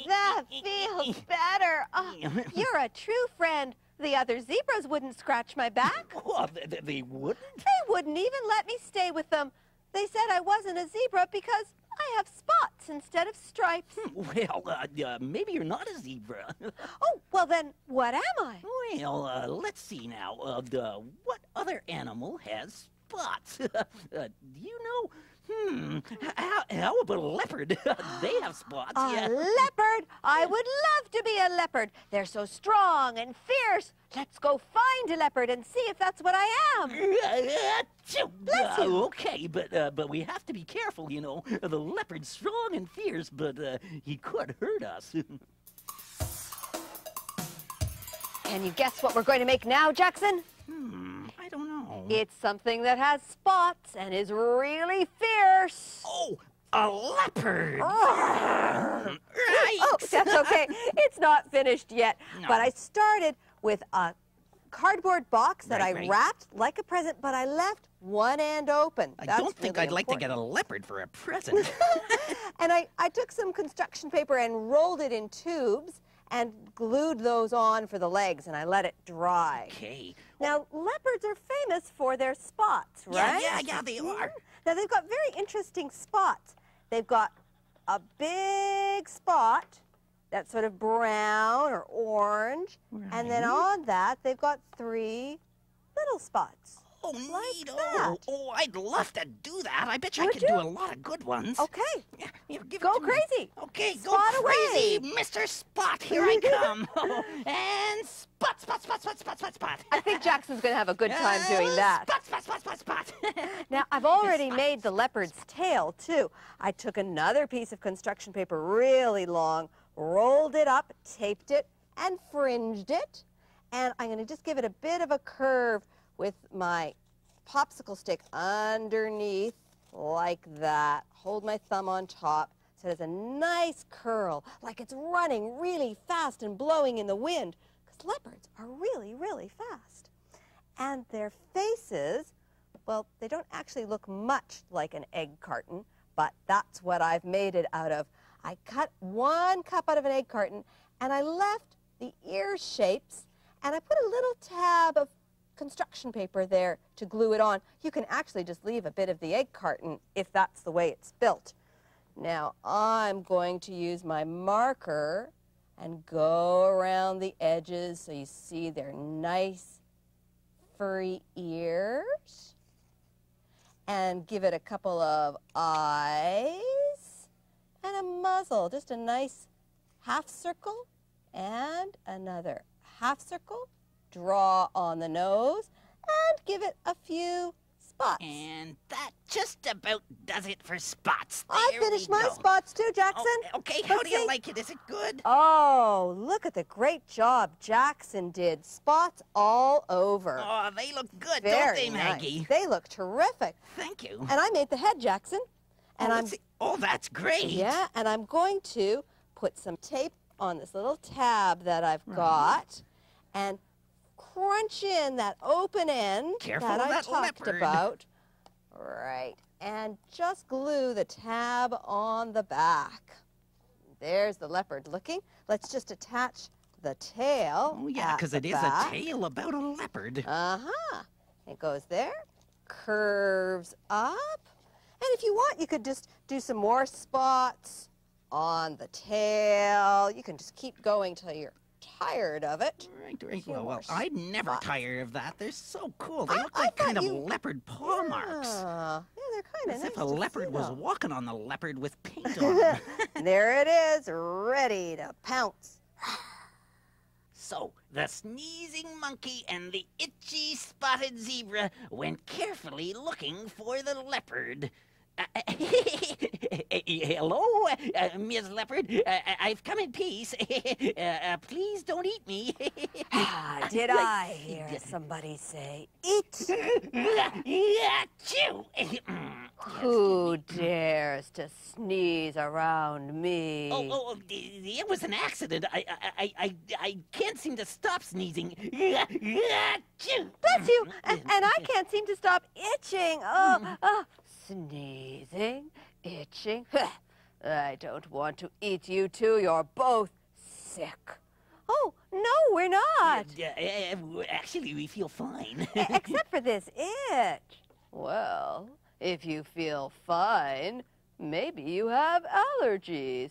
That feels better. Oh, you're a true friend. The other zebras wouldn't scratch my back.
Oh, they wouldn't?
They wouldn't even let me stay with them. They said I wasn't a zebra because I have spots instead of stripes.
Well, maybe you're not a zebra.
Oh, well then, what am I?
Well, let's see now. What other animal has spots? Do you know? How about a leopard? They have spots.
A leopard? I would love to be a leopard. They're so strong and fierce. Let's go find a leopard and see if that's what I am.
Bless you. Okay, but we have to be careful, you know. The leopard's strong and fierce, but he could hurt us.
Can you guess what we're going to make now, Jackson?
I don't know.
It's something that has spots and is really fierce.
Oh, a leopard!
Right.
Oh,
That's okay. It's not finished yet.
No.
But I started with a cardboard box that I
Right.
wrapped like a present, but I left one end open.
I
That's
don't think
really
I'd like to get
important.
a leopard for a present.
And I took some construction paper and rolled it in tubes and glued those on for the legs, and I let it dry.
Okay.
Now, leopards are famous for their spots, right?
Yeah, they are.
Now, they've got very interesting spots. They've got a big spot that's sort of brown or orange, and then on that, they've got 3 little spots.
Oh,
Like
neat.
that.
Oh, I'd love to do that. I bet you I
Would
could
you?
do a lot of good ones.
Okay,
Yeah, here, give
go
it to me.
crazy.
Okay,
Spot
go crazy,
away.
Mr. Spot. Here I come. And spot, spot, spot, spot, spot, spot, spot.
I think Jackson's going to have a good time doing that.
Spot, spot, spot, spot, spot.
Now, I've already made the leopard's tail, too. I took another piece of construction paper really long, rolled it up, taped it, and fringed it. And I'm going to just give it a bit of a curve with my popsicle stick underneath, like that. Hold my thumb on top so it has a nice curl, like it's running really fast and blowing in the wind, because leopards are really, really fast. And their faces, well, they don't actually look much like an egg carton, but that's what I've made it out of. I cut 1 cup out of an egg carton, and I left the ear shapes, and I put a little tab of construction paper there to glue it on. You can actually just leave a bit of the egg carton if that's the way it's built. Now, I'm going to use my marker and go around the edges so you see their nice furry ears, and give it a couple of eyes and a muzzle, just a nice half circle and another half circle. Draw on the nose and give it a few spots.
And that just about does it for spots.
I
There
finished
we
my
go.
spots too, Jackson.
Okay, how
But
do you
see-
like it? Is it good?
Oh, look at the great job Jackson did. Spots all over.
Oh, they look good,
Very
don't they,
nice.
Maggie?
They look terrific.
Thank you.
And I made the head, Jackson. And
let's see. Oh, that's great.
Yeah, and I'm going to put some tape on this little tab that I've got and crunch in that open end
Careful
that
of
I
that
talked
leopard.
about. Right. And just glue the tab on the back. There's the leopard looking. Let's just attach the tail.
Oh, yeah, because it is a tale about a leopard.
Uh-huh. It goes there, curves up. And if you want, you could just do some more spots on the tail. You can just keep going till you're tired of it.
Right. Well, I'd never tire of that. They're so cool. They
I
look like kind of
thought
leopard paw marks.
Yeah, they're kind of
As
nice
if a
to
leopard
see,
was
though.
walking on the leopard with paint on them.
There it is, ready to pounce.
So, the sneezing monkey and the itchy spotted zebra went carefully looking for the leopard. Hello, Ms. Leopard. I've come in peace. Please don't eat me.
Did I hear somebody say, eat?
Achoo.
Who dares to sneeze around me?
Oh, it was an accident. I can't seem to stop sneezing. Achoo.
Bless you! And I can't seem to stop itching. Sneezing, itching. I don't want to eat you two. You're both sick. Oh, no, we're not.
Actually, we feel fine.
Except for this itch. Well, if you feel fine, maybe you have allergies.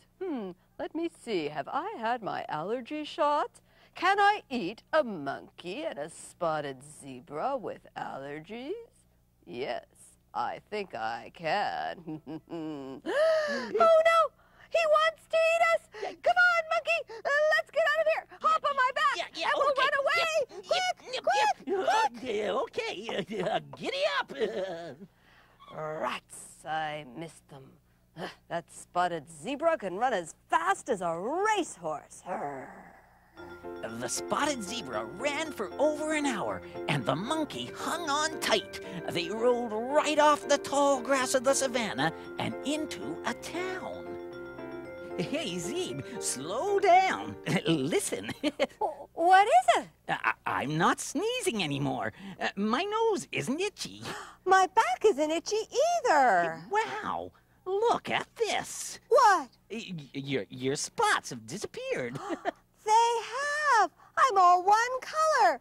Let me see. Have I had my allergy shots? Can I eat a monkey and a spotted zebra with allergies? Yes, I think I can. Oh, no! He wants to eat us! Come on, monkey! Let's get out of here! Hop on my back!
Yeah,
and we'll
okay.
run away! Quick!
Okay, giddy up!
Rats, I missed them. That spotted zebra can run as fast as a racehorse.
The spotted zebra ran for over an hour, and the monkey hung on tight. They rolled right off the tall grass of the savannah and into a town. Hey, Zeb, slow down. Listen.
What is it?
I'm not sneezing anymore. My nose isn't itchy.
My back isn't itchy either.
Wow, look at this.
What?
Your spots have disappeared.
They have. I'm all one color.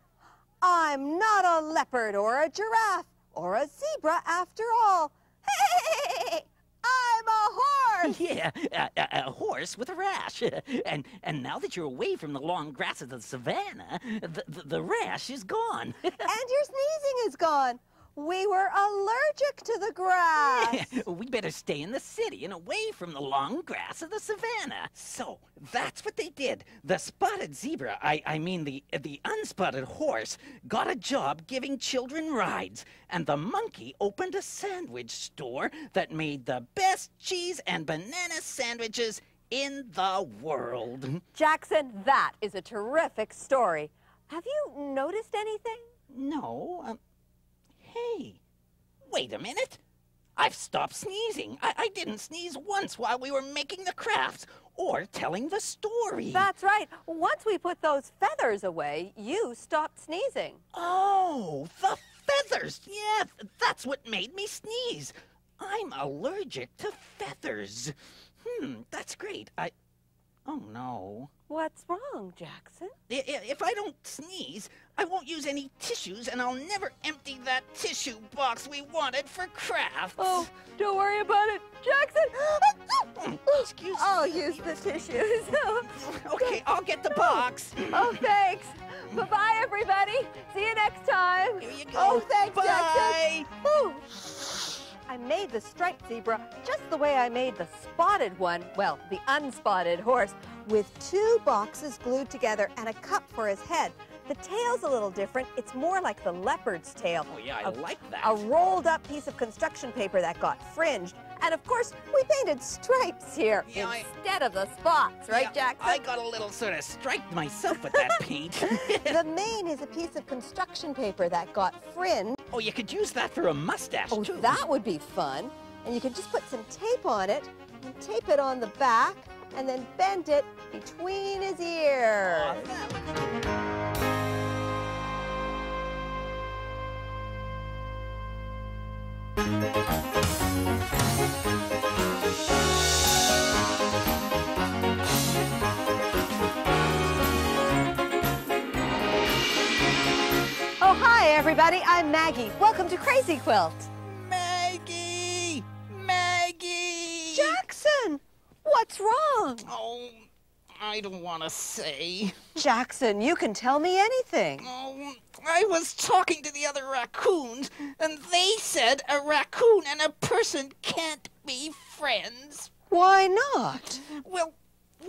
I'm not a leopard or a giraffe or a zebra after all. Hey, I'm a horse.
Yeah, a horse with a rash. And now that you're away from the long grass of the savannah, the rash is gone.
And your sneezing is gone. We were allergic to the grass.
We better stay in the city and away from the long grass of the savannah. So, that's what they did. The spotted zebra, I mean the unspotted horse, got a job giving children rides. And the monkey opened a sandwich store that made the best cheese and banana sandwiches in the world.
Jackson, that is a terrific story. Have you noticed anything?
No, Hey, wait a minute. I've stopped sneezing. I didn't sneeze once while we were making the crafts or telling the story.
That's right. Once we put those feathers away, you stopped sneezing.
Oh, the feathers. Yeah, that's what made me sneeze. I'm allergic to feathers. That's great. Oh, no.
What's wrong, Jackson?
If I don't sneeze, I won't use any tissues, and I'll never empty that tissue box we wanted for crafts.
Oh, don't worry about it, Jackson.
Excuse me.
I'll use the tissues.
Okay, I'll get the box.
Oh, thanks. Bye-bye, everybody. See you next time.
Here you go.
Oh, thanks,
Bye.
Jackson. Ooh. I made the striped zebra just the way I made the spotted one, well, the unspotted horse, with 2 boxes glued together and a cup for his head. The tail's a little different. It's more like the leopard's tail.
Oh, yeah, I like that.
A rolled-up piece of construction paper that got fringed. And, of course, we painted stripes here instead of the spots, right, Jackson?
I got a little sort of striped myself with that paint.
The mane is a piece of construction paper that got fringed.
Oh, you could use that for a mustache,
Oh,
too.
that would be fun. And you could just put some tape on it, and tape it on the back, and then bend it between his ears. everybody, I'm Maggie. Welcome to Crazy Quilt.
Maggie! Maggie!
Jackson, what's wrong?
Oh, I don't want to say.
Jackson, you can tell me anything.
Oh, I was talking to the other raccoons, and they said a raccoon and a person can't be friends.
Why not?
Well,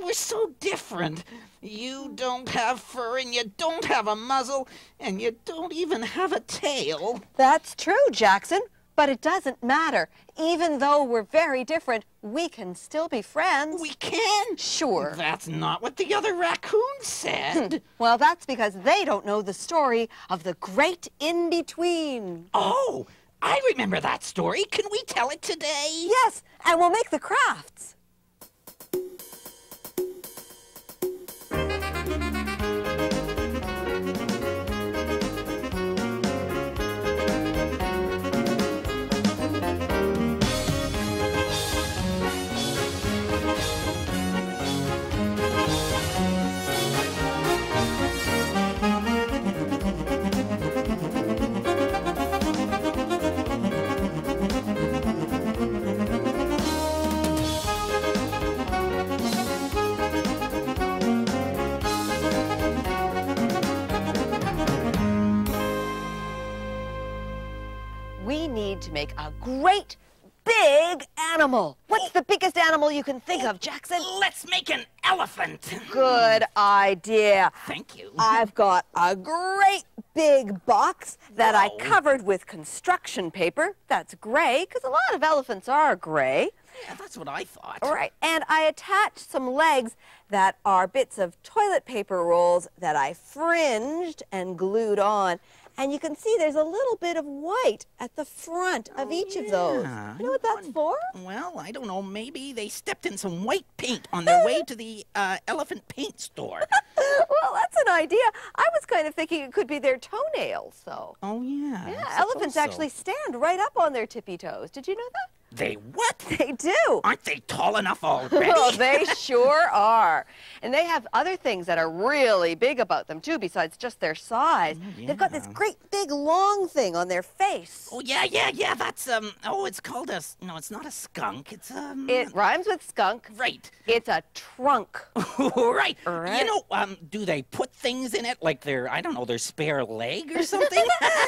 we're so different. You don't have fur, and you don't have a muzzle, and you don't even have a tail.
That's true, Jackson, but it doesn't matter. Even though we're very different, we can still be friends.
We can?
Sure.
That's not what the other raccoons said.
Well, that's because they don't know the story of the great in-between.
Oh, I remember that story. Can we tell it today?
Yes, and we'll make the crafts. We need to make a great big animal. What's the biggest animal you can think of, Jackson?
Let's make an elephant.
Good idea.
Thank you.
I've got a great big box that I
Whoa.
covered with construction paper. That's gray, because a lot of elephants are gray.
Yeah, that's what I thought.
All right, and I attached some legs that are bits of toilet paper rolls that I fringed and glued on. And you can see there's a little bit of white at the front of each of those.
yeah.
You know what that's for?
Well, I don't know. Maybe they stepped in some white paint on their way to the elephant paint store.
Well, that's an idea. I was kind of thinking it could be their toenails, though.
Oh, yeah.
Yeah,
I
elephants
suppose so.
actually stand right up on their tippy toes. Did you know that?
They what?
They do.
Aren't they tall enough already?
Oh, they sure are. And they have other things that are really big about them, too, besides just their size. They've got this
yeah.
great big long thing on their face.
Oh, yeah. That's, it's called a, no, it's not a skunk. It's,
It rhymes with skunk.
right.
It's a trunk.
Right.
Right.
You know, do they put things in it like their, I don't know, their spare leg or something?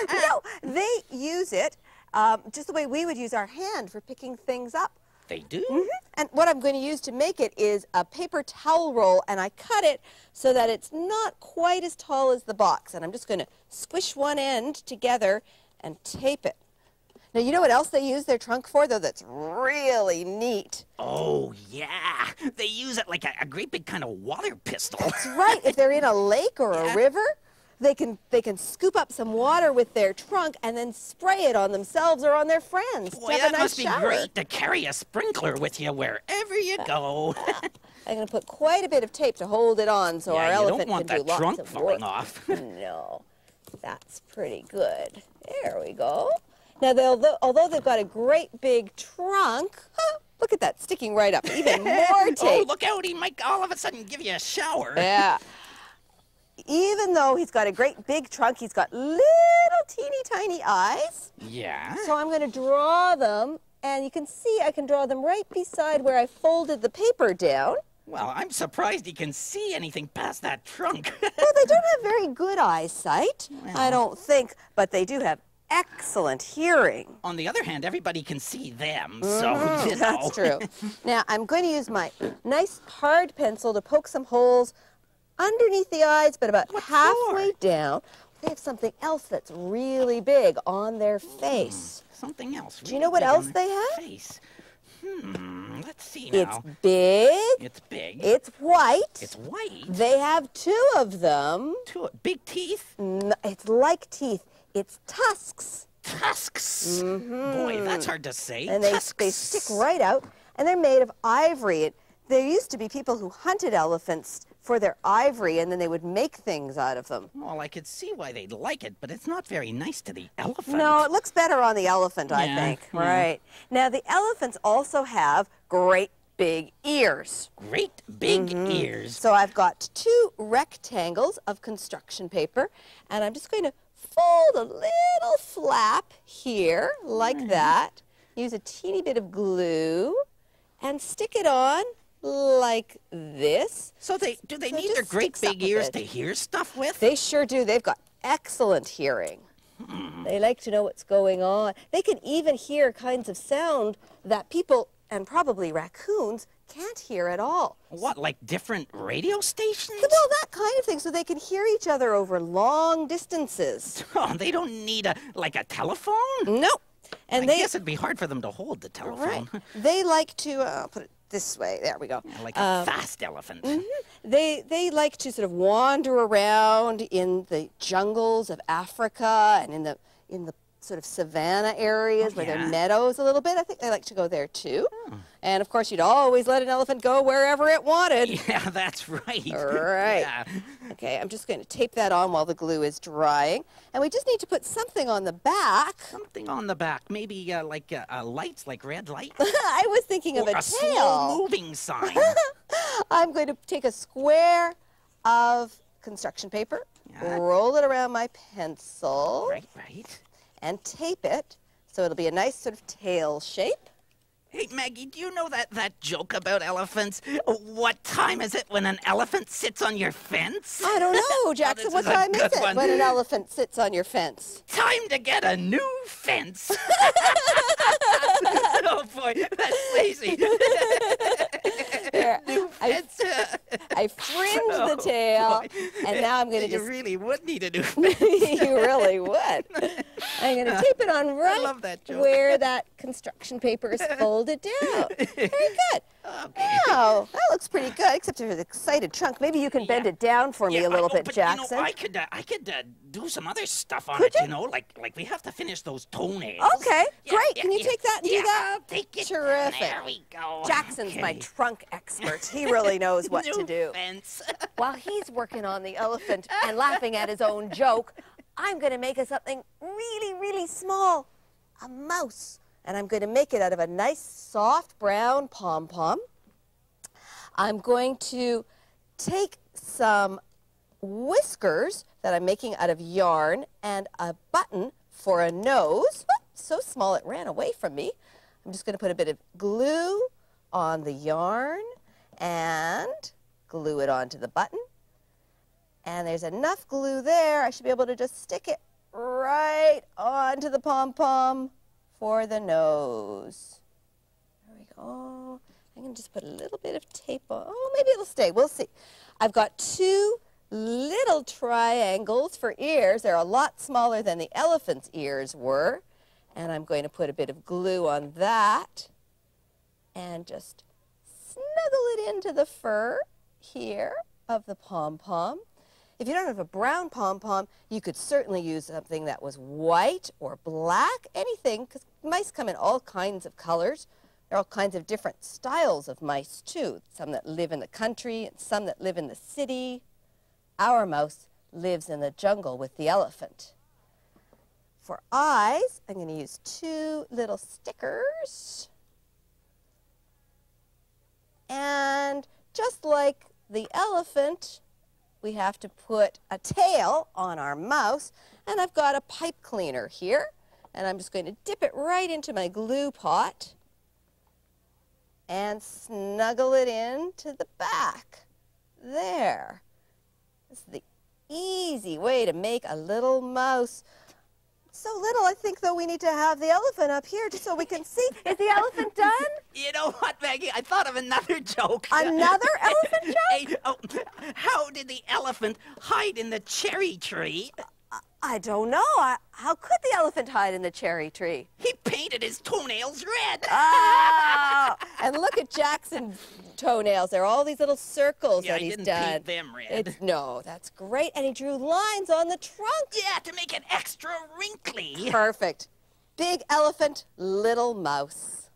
No, they use it just the way we would use our hand for picking things up.
They do?
And what I'm going to use to make it is a paper towel roll, and I cut it so that it's not quite as tall as the box. And I'm just going to squish one end together and tape it. Now, you know what else they use their trunk for, though, that's really neat?
Oh, yeah. They use it like a great big kind of water pistol.
That's right. If they're in a lake or a river, they can scoop up some water with their trunk and then spray it on themselves or on their friends.
Boy,
to have a
that
nice
must be
shower.
great to carry a sprinkler with you wherever you go.
I'm going to put quite a bit of tape to hold it on so our
yeah, you
elephant
don't want
can do
that
lots
trunk
of
falling
work.
off.
No, that's pretty good. There we go. Now, although they've got a great big trunk, look at that, sticking right up. Even more
Oh,
tape.
look out. He might all of a sudden give you a shower.
Yeah. Even though he's got a great big trunk, he's got little teeny tiny eyes.
Yeah?
So I'm going to draw them, and you can see I can draw them right beside where I folded the paper down.
Well, I'm surprised he can see anything past that trunk.
Well, they don't have very good eyesight, I
Well.
don't think, but they do have excellent hearing.
On the other hand, everybody can see them, so, you know.
That's true. Now, I'm going to use my nice hard pencil to poke some holes underneath the eyes, but about
What
halfway
for?
down. They have something else that's really big on their face.
Something else.
Do you know what
really big
else
on
they
their
have?
Face. Let's see
It's
now.
big,
It's big.
it's white.
It's white.
They have two of them.
Big teeth.
It's like teeth. It's tusks.
Tusks. Boy, that's hard to say.
And they
Tusks.
stick right out, and they're made of ivory. There used to be people who hunted elephants for their ivory, and then they would make things out of them.
Well, I could see why they'd like it, but it's not very nice to the elephant.
No, it looks better on the elephant, I
Yeah,
think.
yeah.
Right. Now, the elephants also have great big ears.
Great big ears.
So I've got two rectangles of construction paper, and I'm just going to fold a little flap here, like that. Use a teeny bit of glue and stick it on like this.
So do they need their
just
great
sticks up
big
a
ears
bit.
to hear stuff with?
They sure do. They've got excellent hearing. They like to know what's going on. They can even hear kinds of sound that people, and probably raccoons, can't hear at all.
What, like different radio stations?
Well, that kind of thing, so they can hear each other over long distances.
Oh, they don't need a telephone?
No. And
I
they,
guess it'd be hard for them to hold the telephone.
right. They like to, I'll put it this way. There we go.
Yeah, like a fast elephant.
They like to sort of wander around in the jungles of Africa and in the sort of savanna areas where there are meadows a little bit. I think they like to go there too. And of course, you'd always let an elephant go wherever it wanted.
Yeah, that's right.
Right.
Yeah.
Okay, I'm just going to tape that on while the glue is drying. And we just need to put something on the back.
Something on the back, maybe like lights, like red lights.
I was thinking of
Or
a
a
tail.
slow-moving sign.
I'm going to take a square of construction paper, roll it around my pencil,
Right.
and tape it so it'll be a nice sort of tail shape.
Hey, Maggie, do you know that joke about elephants? What time is it when an elephant sits on your fence?
I don't know, Jackson.
this
What
is a
time is
good
it
one.
when an elephant sits on your fence?
Time to get a new fence. Oh, boy, that's lazy.
There,
Fence.
I fringed the tail,
boy.
and now I'm going to
You
just...
really would need a new fence.
You really would. I'm going to tape it on right
love that joke.
where that construction paper is folded down. Very good.
Okay.
Wow, that looks pretty good, except for the excited trunk. Maybe you can bend it down for me a little bit,
but,
Jackson.
I could do some other stuff on
Could
it,
you?
you know, like we have to finish those toenails.
Okay,
Yeah,
great.
yeah,
Can you
yeah.
take that and
Yeah,
do that?
I'll take it.
Terrific.
There we go.
Jackson's my
Okay.
trunk expert. He really knows what to
New
do.
fence.
While he's working on the elephant and laughing at his own joke, I'm going to make us something really, really small, a mouse. And I'm going to make it out of a nice, soft brown pom-pom. I'm going to take some whiskers that I'm making out of yarn and a button for a nose. Oh, so small it ran away from me. I'm just going to put a bit of glue on the yarn and glue it onto the button. And there's enough glue there, I should be able to just stick it right onto the pom-pom for the nose. There we go. I'm going to just put a little bit of tape on. Oh, maybe it'll stay. We'll see. I've got two little triangles for ears. They're a lot smaller than the elephant's ears were. And I'm going to put a bit of glue on that and just snuggle it into the fur here of the pom-pom. If you don't have a brown pom-pom, you could certainly use something that was white or black, anything, because mice come in all kinds of colors. There are all kinds of different styles of mice, too. Some that live in the country and some that live in the city. Our mouse lives in the jungle with the elephant. For eyes, I'm going to use two little stickers. And just like the elephant, we have to put a tail on our mouse. And I've got a pipe cleaner here. And I'm just going to dip it right into my glue pot and snuggle it into the back. There. This is the easy way to make a little mouse. So little, I think, though, we need to have the elephant up here just so we can see. Is the elephant done?
You know what, Maggie? I thought of another joke.
Another elephant joke?
Hey, how did the elephant hide in the cherry tree?
I don't know. How could the elephant hide in the cherry tree?
He painted his toenails red.
Oh! And look at Jackson's toenails. There are all these little circles
Yeah,
that
I
he's
didn't
done.
paint them red.
No, that's great. And he drew lines on the trunk.
Yeah, to make it extra wrinkly.
Perfect. Big elephant, little mouse.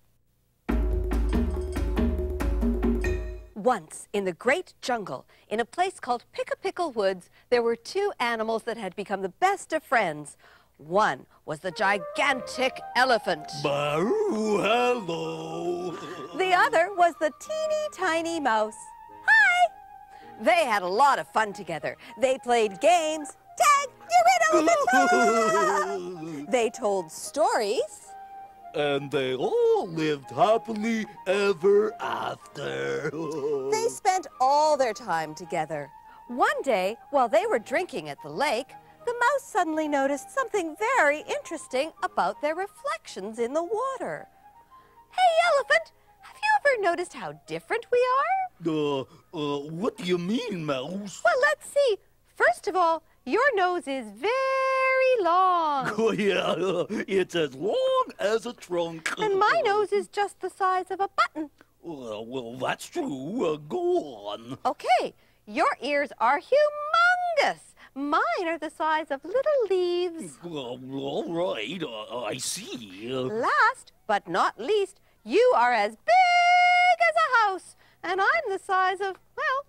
Once, in the great jungle, in a place called Pick-a-Pickle Woods, there were two animals that had become the best of friends. One was the gigantic elephant.
Baroo, hello.
The other was the teeny tiny mouse. Hi! They had a lot of fun together. They played games. Tag, get rid of They told stories.
And they all lived happily ever after.
They spent all their time together. One day, while they were drinking at the lake, the mouse suddenly noticed something very interesting about their reflections in the water. Hey, Elephant, have you ever noticed how different we are?
What do you mean, Mouse?
Well, let's see. First of all, your nose is very long.
Oh, yeah, it's as long as a trunk.
And my nose is just the size of a button.
Well, that's true. Go on.
Okay, your ears are humongous. Mine are the size of little leaves.
All right, I see.
Last but not least, you are as big as a house. And I'm the size of, well,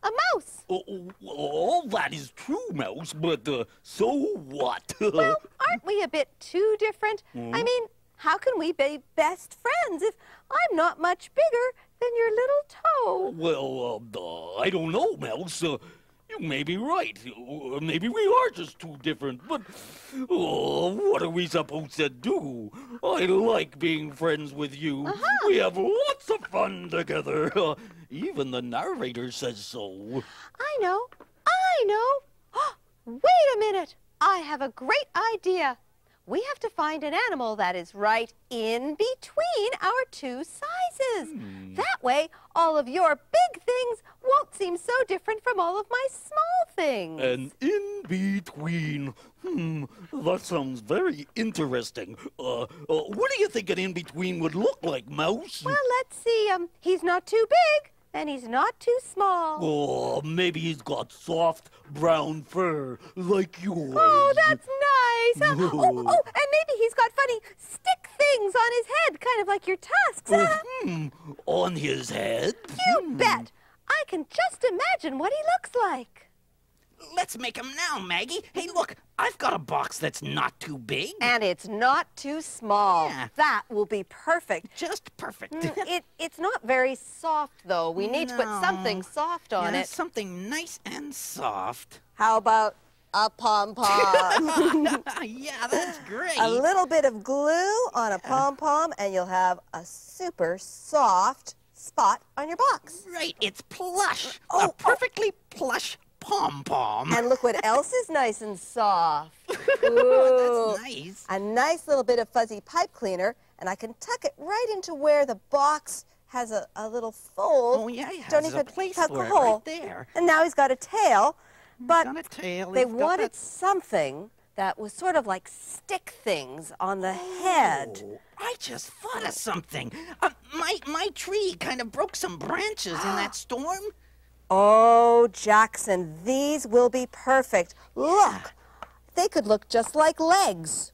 a mouse.
All that is true, Mouse, but so what?
Well, aren't we a bit too different? I mean, how can we be best friends if I'm not much bigger than your little toe?
Well, I don't know, Mouse. You may be right. Maybe we are just too different, but what are we supposed to do? I like being friends with you. We have lots of fun together. Even the narrator says so.
I know. Wait a minute. I have a great idea. We have to find an animal that is right in between our two sizes. That way, all of your big things won't seem so different from all of my small things.
And in between. That sounds very interesting. What do you think an in-between would look like, Mouse?
Well, let's see. He's not too big, and he's not too small.
Oh, maybe he's got soft brown fur like yours.
Oh, that's nice. And maybe he's got funny stick things on his head, kind of like your tusks.
On his head?
You bet. I can just imagine what he looks like.
Let's make him now, Maggie. Hey, look, I've got a box that's not too big.
And it's not too small.
Yeah.
That will be perfect.
Just perfect.
It's not very soft, though. We need to put something soft on it.
Something nice and soft.
How about a pom-pom?
Yeah, that's great.
A little bit of glue on a pom-pom, and you'll have a super soft spot on your box.
Right, it's plush. A perfectly plush pom-pom.
And look what else is nice and soft.
That's nice.
A nice little bit of fuzzy pipe cleaner, and I can tuck it right into where the box has a little fold.
Oh, yeah, it
Don't
has
even
a place
tuck
for
a
it
hole.
right there.
And now he's got a tail, but
Got a tail.
they
He's got
wanted
a-
something that was sort of like stick things on the head.
Oh, I just thought of something. My tree kind of broke some branches in that storm.
Oh, Jackson, these will be perfect. Look, they could look just like legs.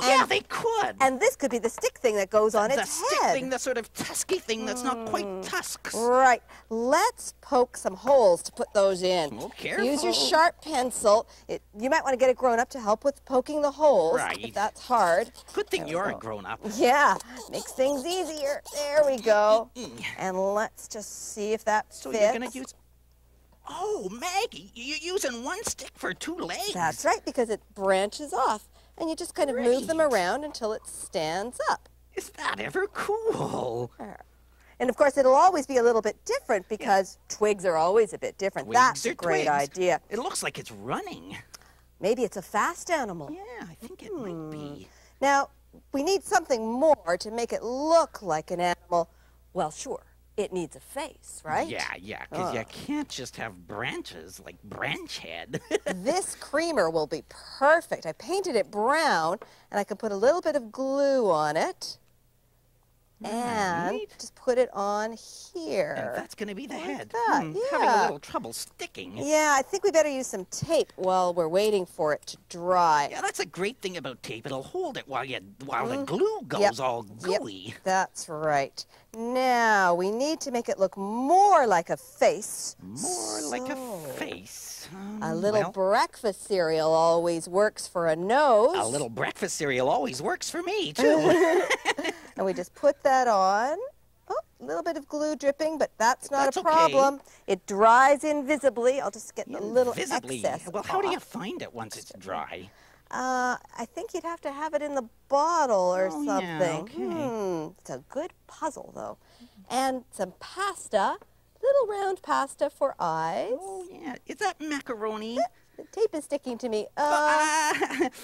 Yeah, they could.
And this could be the stick thing that goes on
the
its
stick
head.
thing, the sort of tusky thing that's not quite tusks.
Right. Let's poke some holes to put those in.
Oh, careful.
Use your sharp pencil. You might want to get a grown-up to help with poking the holes.
Right.
If that's hard.
Good thing you're a grown-up.
Yeah, makes things easier. There we go. And let's just see if that
So
fits.
you're going to use... Oh, Maggie, you're using one stick for two legs.
That's right, because it branches off. And you just kind of move them
Great.
around until it stands up.
Is that ever cool?
And of course, it'll always be a little bit different because twigs are always a bit different. That's a great
twigs.
idea.
It looks like it's running.
Maybe it's a fast animal.
Yeah, I think it might be.
Now, we need something more to make it look like an animal. Well, sure, it needs a face, right?
Yeah, because you can't just have branches like Branch Head.
This creamer will be perfect. I painted it brown, and I can put a little bit of glue on it. And
Neat.
just put it on here.
And that's going to be the head.
that,
Having a
yeah.
little trouble sticking.
Yeah, I think we better use some tape while we're waiting for it to dry.
Yeah, that's a great thing about tape. It'll hold it while the glue goes
Yep.
all gooey.
That's right. Now, we need to make it look more like a face.
More like a
So,
face.
A little
Well,
breakfast cereal always works for a nose.
a little breakfast cereal always works for me, too.
And we just put that on. Oh, little bit of glue dripping, but that's not
That's
a
okay.
problem. It dries invisibly. I'll just get the little
Visibly.
excess.
Well, how do you
off.
find it once it's dry?
I think you'd have to have it in the bottle or
Oh, yeah,
something.
okay.
It's a good puzzle, though. And some pasta, little round pasta for eyes.
Oh, yeah. Is that macaroni?
The tape is sticking to me.
Ah.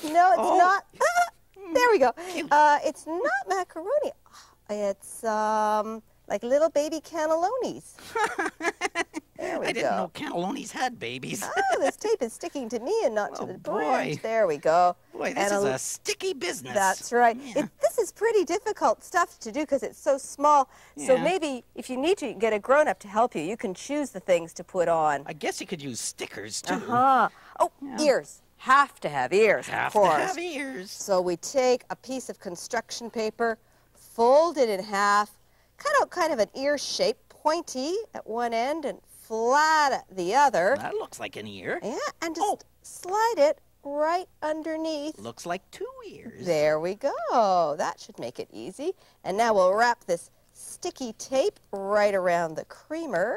No, it's
Oh.
not. There we go.
Cute.
It's not macaroni. It's like little baby cannellonis. There we
I didn't
go.
know cannellonis had babies.
Oh, this tape is sticking to me and not to
Oh,
the
boy.
branch. There we go.
Boy, this
And
is a sticky business.
That's right.
Yeah.
This is pretty difficult stuff to do because it's so small. So
Yeah.
maybe if you need to, you can get a grown-up to help you. You can choose the things to put on.
I guess you could use stickers, too.
Uh-huh. Oh, ears. Have to have ears,
Have
of
to
course.
have ears.
So we take a piece of construction paper, fold it in half, cut out kind of an ear shape, pointy at one end and flat at the other.
That looks like an ear.
Yeah, and just slide it right underneath.
Looks like 2 ears.
There we go. That should make it easy. And now we'll wrap this sticky tape right around the creamer.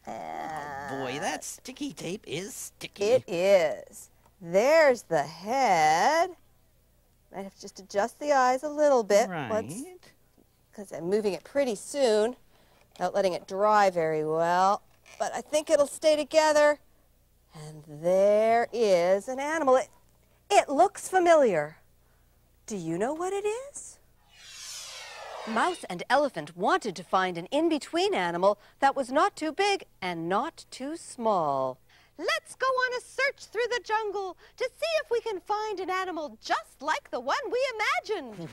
Boy, that sticky tape is sticky.
It is. There's the head. I have to just adjust the eyes a little bit.
Right.
Because I'm moving it pretty soon without letting it dry very well. But I think it'll stay together. And there is an animal. It looks familiar. Do you know what it is? Mouse and Elephant wanted to find an in-between animal that was not too big and not too small. Let's go on a search through the jungle to see if we can find an animal just like the one we imagined.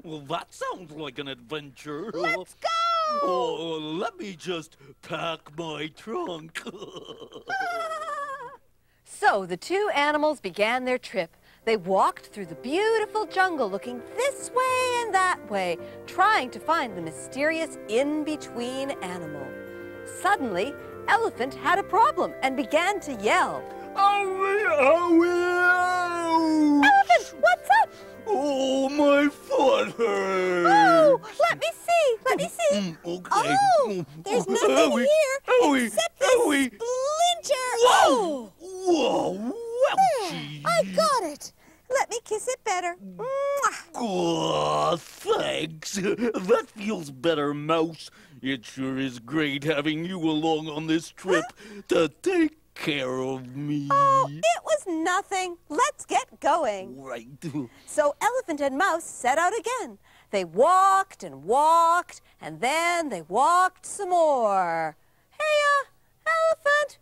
Well, that sounds like an adventure.
Let's go!
Oh, let me just pack my trunk.
So the two animals began their trip. They walked through the beautiful jungle, looking this way and that way, trying to find the mysterious in-between animal. Suddenly, Elephant had a problem and began to yell. Elephant, what's up?
Oh, my foot hurts.
Oh, let me see, let me see.
Okay.
Oh, there's nothing
Owie,
here
owie,
except this
owie.
splinter.
Whoa!
Oh,
Whoa!
there,
Ouchie!
I got it. Let me kiss it better. Mwah.
Oh, thanks. That feels better, Mouse. It sure is great having you along on this trip to take care of me.
Oh, it was nothing. Let's get going.
Right.
So Elephant and Mouse set out again. They walked and walked, and then they walked some more. Hey, Elephant,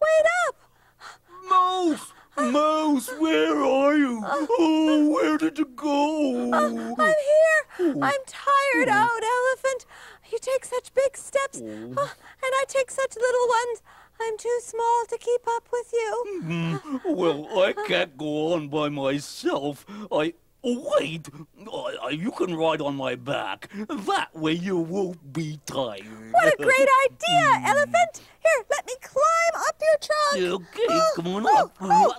wait up.
Mouse! Mouse, where are you? Oh, where did you go?
I'm here. I'm tired out, Elephant. You take such big steps, and I take such little ones. I'm too small to keep up with you.
Well, I can't go on by myself. Wait! You can ride on my back. That way you won't be tired.
What a great idea, Elephant. Here, let me climb up your trunk.
Okay, come on up.
Wow,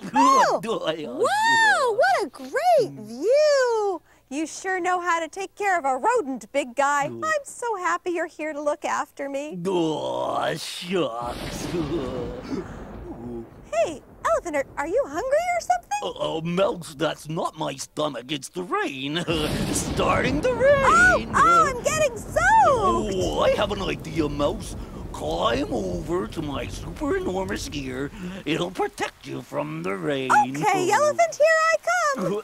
what a great view. You sure know how to take care of a rodent, big guy. I'm so happy you're here to look after me.
Oh, shucks.
Hey, Elephant, are you hungry or something?
Mouse, that's not my stomach. It's the rain. Starting to rain.
Oh, I'm getting soaked.
Oh, I have an idea, Mouse. Climb over to my super enormous gear. It'll protect you from the rain.
Okay, Elephant, here I come.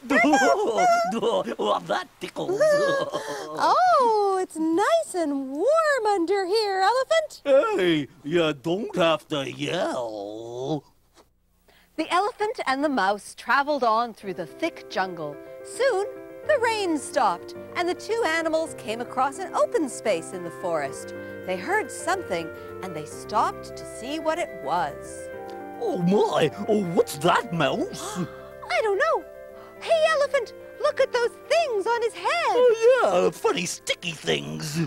Oh, that tickles.
Oh, it's nice and warm under here, Elephant.
Hey, you don't have to yell.
The elephant and the mouse traveled on through the thick jungle. Soon, the rain stopped, and the two animals came across an open space in the forest. They heard something, and they stopped to see what it was.
Oh, my. Oh, what's that, Mouse?
I don't know. Hey, Elephant, look at those things on his head.
Oh, yeah, funny sticky things.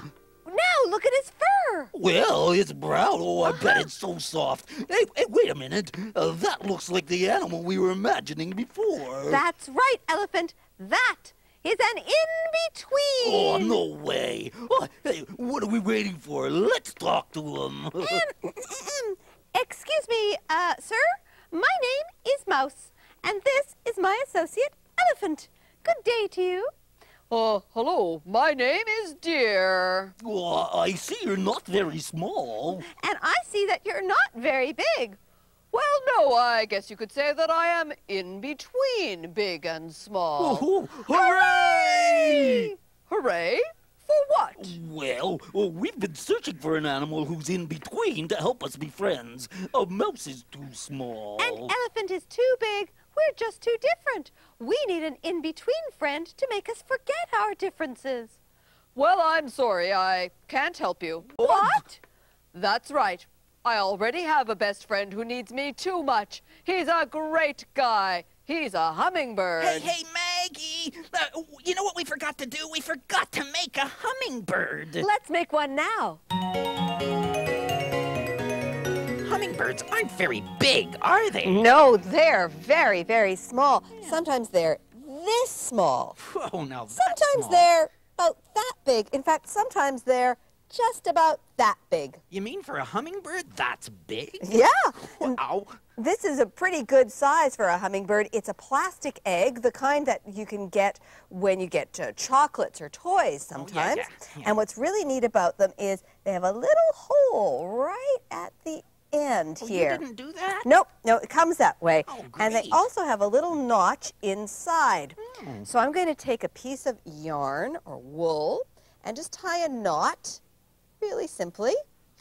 Now, look at his fur.
Well, it's brown. Oh, I bet it's so soft. Hey, wait a minute. That looks like the animal we were imagining before.
That's right, Elephant. That is an in-between.
Oh, no way. Oh, hey, what are we waiting for? Let's talk to him.
Excuse me, sir. My name is Mouse, and this is my associate, Elephant. Good day to you.
Hello. My name is Deer.
Oh, I see you're not very small.
And I see that you're not very big.
Well, no, I guess you could say that I am in between big and small.
Oh, hooray!
Hooray? For what?
Well, we've been searching for an animal who's in between to help us be friends. A mouse is too small.
And Elephant is too big. We're just too different. We need an in-between friend to make us forget our differences.
Well, I'm sorry, I can't help you.
What?
That's right. I already have a best friend who needs me too much. He's a great guy. He's a hummingbird.
Hey, Maggie! You know what we forgot to do? We forgot to make a hummingbird.
Let's make one now.
Hummingbirds aren't very big, are they?
No, they're very, very small. Sometimes they're this small.
Oh, now that's
Sometimes
small.
they're about that big. In fact, sometimes they're just about that big.
You mean for a hummingbird, that's big?
Yeah.
Wow.
This is a pretty good size for a hummingbird. It's a plastic egg, the kind that you can get when you get chocolates or toys sometimes.
yeah.
And what's really neat about them is they have a little hole right at the end here.
You didn't do that?
Nope, no, it comes that way.
Oh,
and they
great.
also have a little notch inside. So I'm going to take a piece of yarn or wool and just tie a knot really simply.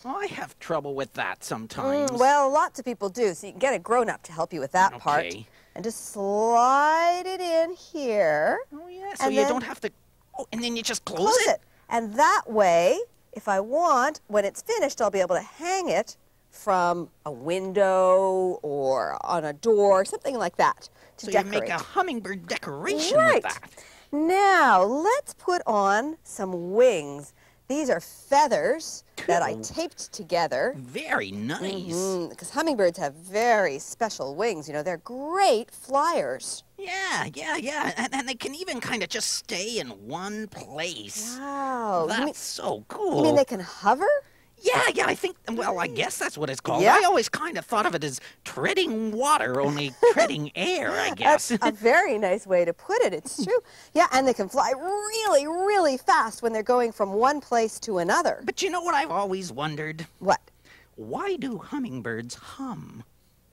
I have trouble with that sometimes.
Well, lots of people do, so you can get a grown-up to help you with that part.
Okay.
And just slide it in here.
Oh, yeah, so
and
you
then
don't have to... Oh, and then you just close
Close it. And that way, if I want, when it's finished, I'll be able to hang it from a window or on a door, something like that, to
So
decorate.
you make a hummingbird decoration
Right.
with that.
Now, let's put on some wings. These are feathers that I
Cool.
taped together.
Very nice.
Because hummingbirds have very special wings. You know, they're great flyers.
Yeah. And they can even kind of just stay in one place.
Wow.
That's so cool.
You mean they can hover?
Yeah, I think, well, I guess that's what it's called.
Yeah.
I always kind of thought of it as treading water, only treading air, I guess.
That's a very nice way to put it. It's true. Yeah, and they can fly really, really fast when they're going from one place to another.
But you know what I've always wondered?
What?
Why do hummingbirds hum?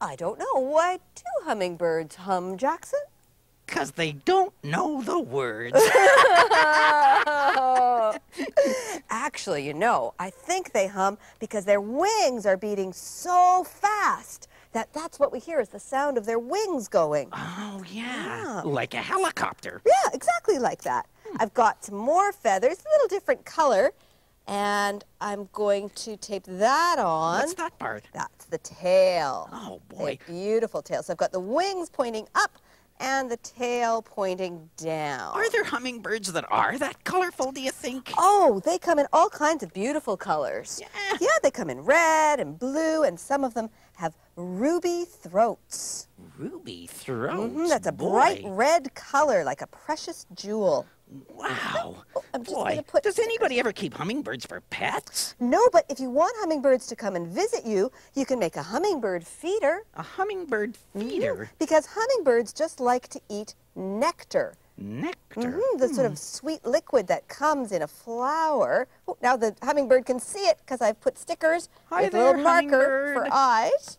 I don't know. Why do hummingbirds hum, Jackson?
'Cause they don't know the words.
Actually, you know, I think they hum because their wings are beating so fast that that's what we hear is the sound of their wings going.
Oh, yeah.
Yeah.
Like a helicopter.
Yeah, exactly like that. I've got some more feathers, a little different color, and I'm going to tape that on.
What's that part?
That's the tail.
Oh,
They
boy.
have beautiful tails. So I've got the wings pointing up and the tail pointing down.
Are there hummingbirds that are that colorful, do you think?
Oh, they come in all kinds of beautiful colors.
Yeah.
Yeah, they come in red and blue, and some of them have ruby throats.
Ruby throats.
That's a
boy.
bright red color, like a precious jewel.
Wow.
I'm just
Boy,
gonna put
does
stickers.
anybody ever keep hummingbirds for pets?
No, but if you want hummingbirds to come and visit you, you can make a hummingbird feeder.
A hummingbird feeder?
Because hummingbirds just like to eat nectar.
Nectar?
The sort of sweet liquid that comes in a flower. Oh, now the hummingbird can see it because I've put stickers
Hi
with a
there,
little marker
hummingbird.
for eyes.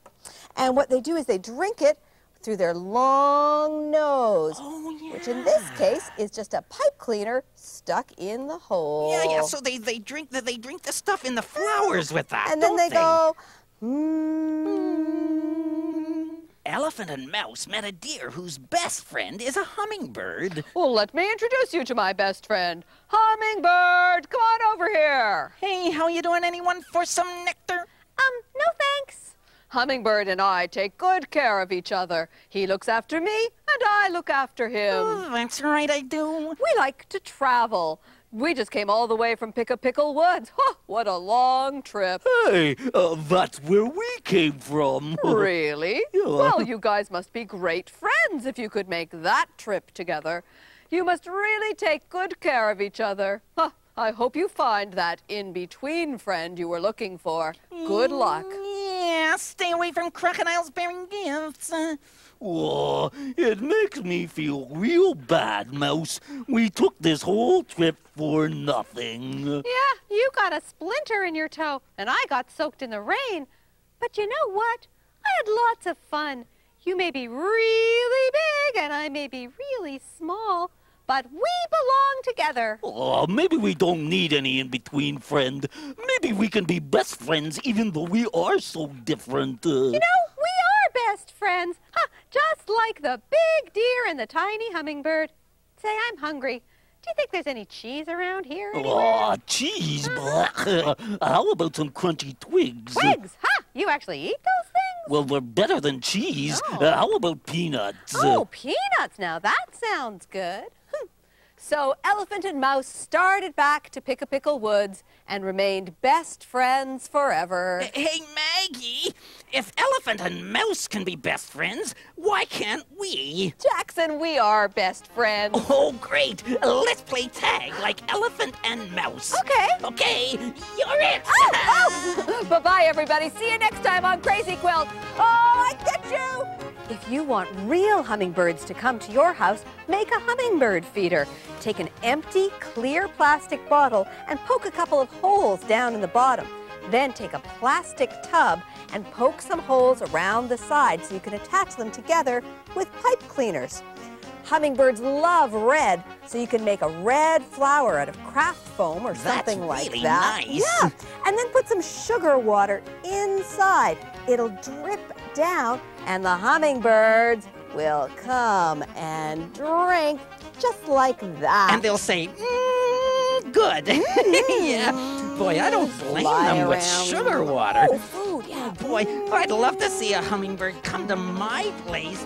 And what they do is they drink it through their long nose.
Oh, yeah.
Which in this case is just a pipe cleaner stuck in the hole.
Yeah, so they drink the stuff in the flowers with that,
And then
don't
they go, mmm.
Elephant and Mouse met a deer whose best friend is a hummingbird.
Well, let me introduce you to my best friend. Hummingbird, come on over here.
Hey, how you doing? Anyone for some nectar?
No thanks.
Hummingbird and I take good care of each other. He looks after me, and I look after him.
Oh, that's right, I do.
We like to travel. We just came all the way from Pickle Woods. Huh, what a long trip.
Hey, that's where we came from.
Really?
Yeah.
Well, you guys must be great friends if you could make that trip together. You must really take good care of each other. Huh, I hope you find that in-between friend you were looking for. Good luck.
Yeah, stay away from crocodiles bearing gifts.
Oh, it makes me feel real bad, Mouse. We took this whole trip for nothing.
Yeah, you got a splinter in your toe, and I got soaked in the rain. But you know what? I had lots of fun. You may be really big, and I may be really small, but we belong together.
Oh, maybe we don't need any in-between friend. Maybe we can be best friends even though we are so different.
You know, we are best friends. Huh, just like the big deer and the tiny hummingbird. Say, I'm hungry. Do you think there's any cheese around here anywhere?
Oh, cheese. How about some crunchy twigs?
Twigs? Huh? You actually eat those things?
Well, they're better than cheese.
Oh.
How about peanuts?
Oh, peanuts. Now that sounds good.
So Elephant and Mouse started back to Pick-a-Pickle Woods and remained best friends forever.
Hey, Maggie, if Elephant and Mouse can be best friends, why can't we?
Jackson, we are best friends.
Oh, great. Let's play tag like Elephant and Mouse.
Okay.
Okay, you're it.
Bye-bye, everybody. See you next time on Crazy Quilt. Oh, I get you! If you want real hummingbirds to come to your house, make a hummingbird feeder. Take an empty, clear plastic bottle and poke a couple of holes down in the bottom. Then take a plastic tub and poke some holes around the sides so you can attach them together with pipe cleaners. Hummingbirds love red, so you can make a red flower out of craft foam or something like
really
that.
nice.
Yeah, and then put some sugar water inside. It'll drip down, and the hummingbirds will come and drink just like that.
And they'll say, good. Yeah. Boy, I don't blame them with sugar water.
Oh, food, yeah.
Boy, I'd love to see a hummingbird come to my place.